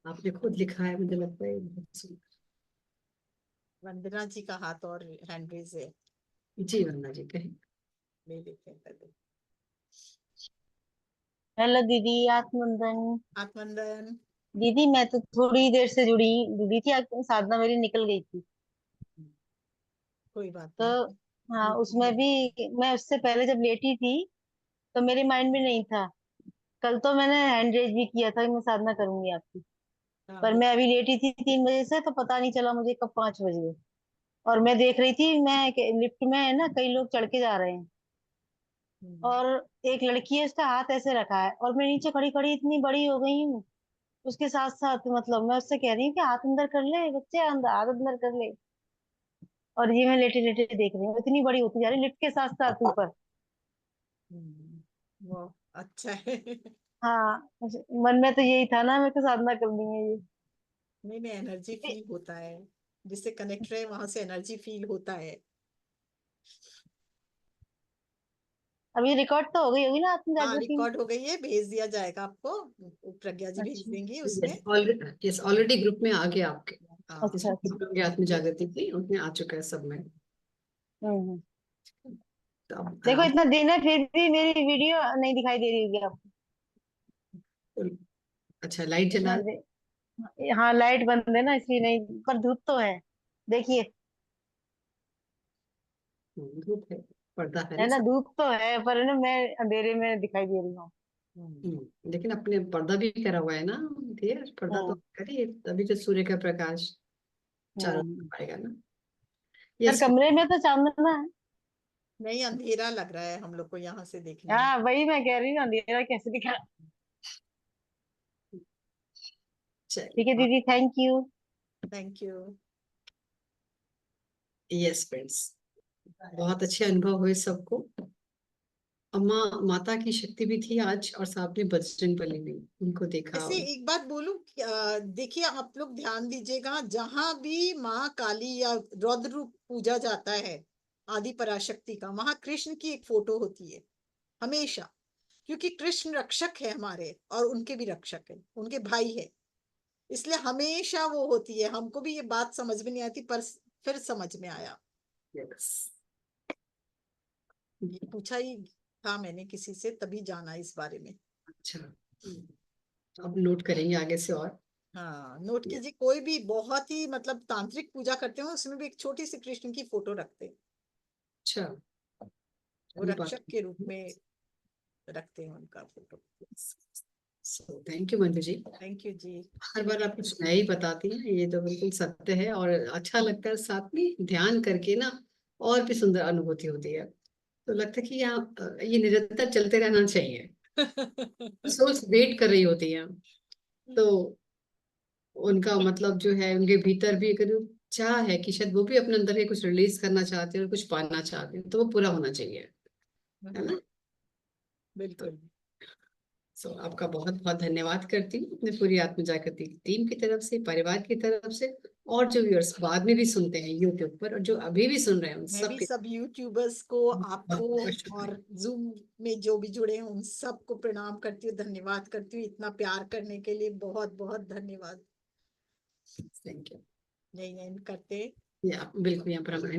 आपने खुद लिखा है, मुझे लगता है बहुत सुंदर। वंदना जी का हाथ और हैंड रेज है, जी वंदना जी कहें। ले लेते हैं पहले। हेलो दीदी, आत्मबंधन। आत्मंदन। दीदी मैं तो थोड़ी देर से जुड़ी थी, आज साधना मेरी निकल गई थी, कोई बात तो नहीं। हाँ उसमें भी मैं उससे पहले जब लेटी थी तो मेरे माइंड में नहीं था। कल तो मैंने हैंड रेज भी किया था कि मैं साधना करूंगी आपकी, हाँ पर मैं अभी लेटी थी 3 बजे से, तो पता नहीं चला मुझे कब 5 बज गए। और मैं देख रही थी, मैं लिफ्ट में है ना, कई लोग चढ़ के जा रहे हैं, और एक लड़की है, उसका हाथ ऐसे रखा है, और मैं नीचे खड़ी खड़ी इतनी बड़ी हो गई हूँ उसके साथ साथ, मतलब मैं उससे कह रही हूँ कि हाथ अंदर कर ले बच्चे, अंदर हाथ अंदर कर ले, और ये मैं लेटे लेटे देख रही हूँ, इतनी बड़ी होती जा रही लिफ्ट के साथ साथ ऊपर। वो अच्छा है। हाँ, मन में तो यही था ना, मेरे को साधना करनी है ये। नहीं, एनर्जी फील होता है, जिससे कनेक्ट रहे वहां से एनर्जी फील होता है। अब ये रिकॉर्ड तो हो गई होगी ना आत्म हाँ, जागृति? रिकॉर्ड हो गई है, भेज दिया जाएगा आपको, प्रज्ञा जी भेज अच्छा देंगी उसमें। यस, ऑलरेडी ग्रुप में आ गया आपके। हाँ, अच्छा अच्छा। आत्म जागृति की उसमें आ चुका है सब में। हम्म। तो अब देखो इतना दिन है फिर भी मेरी वीडियो नहीं दिखाई दे रही होगी आपको। अच्छा, लाइट जला इतना हाँ लाइट बंद है ना इसलिए नहीं, पर धूप तो है, देखिए। धूप है, पर्दा है है ना ना, सब। धूप तो है पर है ना, मैं अंधेरे में दिखाई दे रही हूँ। लेकिन अपने पर्दा भी करा हुआ है ना धीर, पर्दा तो हम्म करिए तभी तो सूर्य का प्रकाश चारों हम्म। तरफ आएगा ना। पर यस। कमरे में तो चांदना है। नहीं, अंधेरा लग रहा है हम लोग को यहाँ से देखने में। हाँ वही मैं कह रही हूँ, अंधेरा कैसे दिखा। ठीक है चलिए। दीदी, thank you. Thank you. Yes friends, बहुत अच्छे अनुभव हुए सबको। अम्मा माता की शक्ति भी थी आज, और साथ में बजरंग बली भी, उनको देखा। ऐसे एक बात बोलूं, देखिए आप लोग ध्यान दीजिएगा, जहां भी माँ काली या रौद्र रूप पूजा जाता है आदि पराशक्ति का, वहां कृष्ण की एक फोटो होती है हमेशा, क्योंकि कृष्ण रक्षक है हमारे, और उनके भी रक्षक है, उनके भाई है, इसलिए हमेशा वो होती है। हमको भी ये बात समझ में नहीं आती, पर फिर समझ में आया। यस। ये पूछा ही था मैंने किसी से, तभी जाना इस बारे में। अच्छा, अब नोट करेंगे आगे से। और हाँ, नोट कीजिए, कोई भी बहुत ही मतलब तांत्रिक पूजा करते हो उसमें भी एक छोटी सी कृष्ण की फोटो रखते हैं, अच्छा, वो रक्षक के रूप में रखते हैं उनका photo. Thank you Manju ji. Thank you ji. हर बार आप कुछ नया ही बताती हैं, ये तो बिल्कुल सत्य है, और अच्छा लगता है साथ में ध्यान करके ना, और भी सुंदर अनुभूति होती है। तो लगता है कि यहाँ ये निरंतर चलते रहना चाहिए। सोल्स वेट कर रही होती है, तो उनका मतलब जो है, उनके भीतर भी एक चाह है कि शायद वो भी अपने अंदर के कुछ रिलीज करना चाहते हैं और कुछ पाना चाहते हैं, तो वो पूरा होना चाहिए, है ना। बिल्कुल। सो आपका बहुत बहुत धन्यवाद करती हूँ अपने पूरी आत्म जागृति टीम की तरफ से, परिवार की तरफ से, और जो व्यूअर्स बाद में भी सुनते हैं यूट्यूब पर, और जो अभी भी सुन रहे हैं उन मैं सब भी के सब यूट्यूबर्स को, आपको, बहुत शुक्रिया। और जूम में जो भी जुड़े हैं उन सबको प्रणाम करती हूँ, धन्यवाद करती हूँ, इतना प्यार करने के लिए बहुत बहुत धन्यवाद। Thank you. यही एंड करते। बिल्कुल यहाँ पर हमारे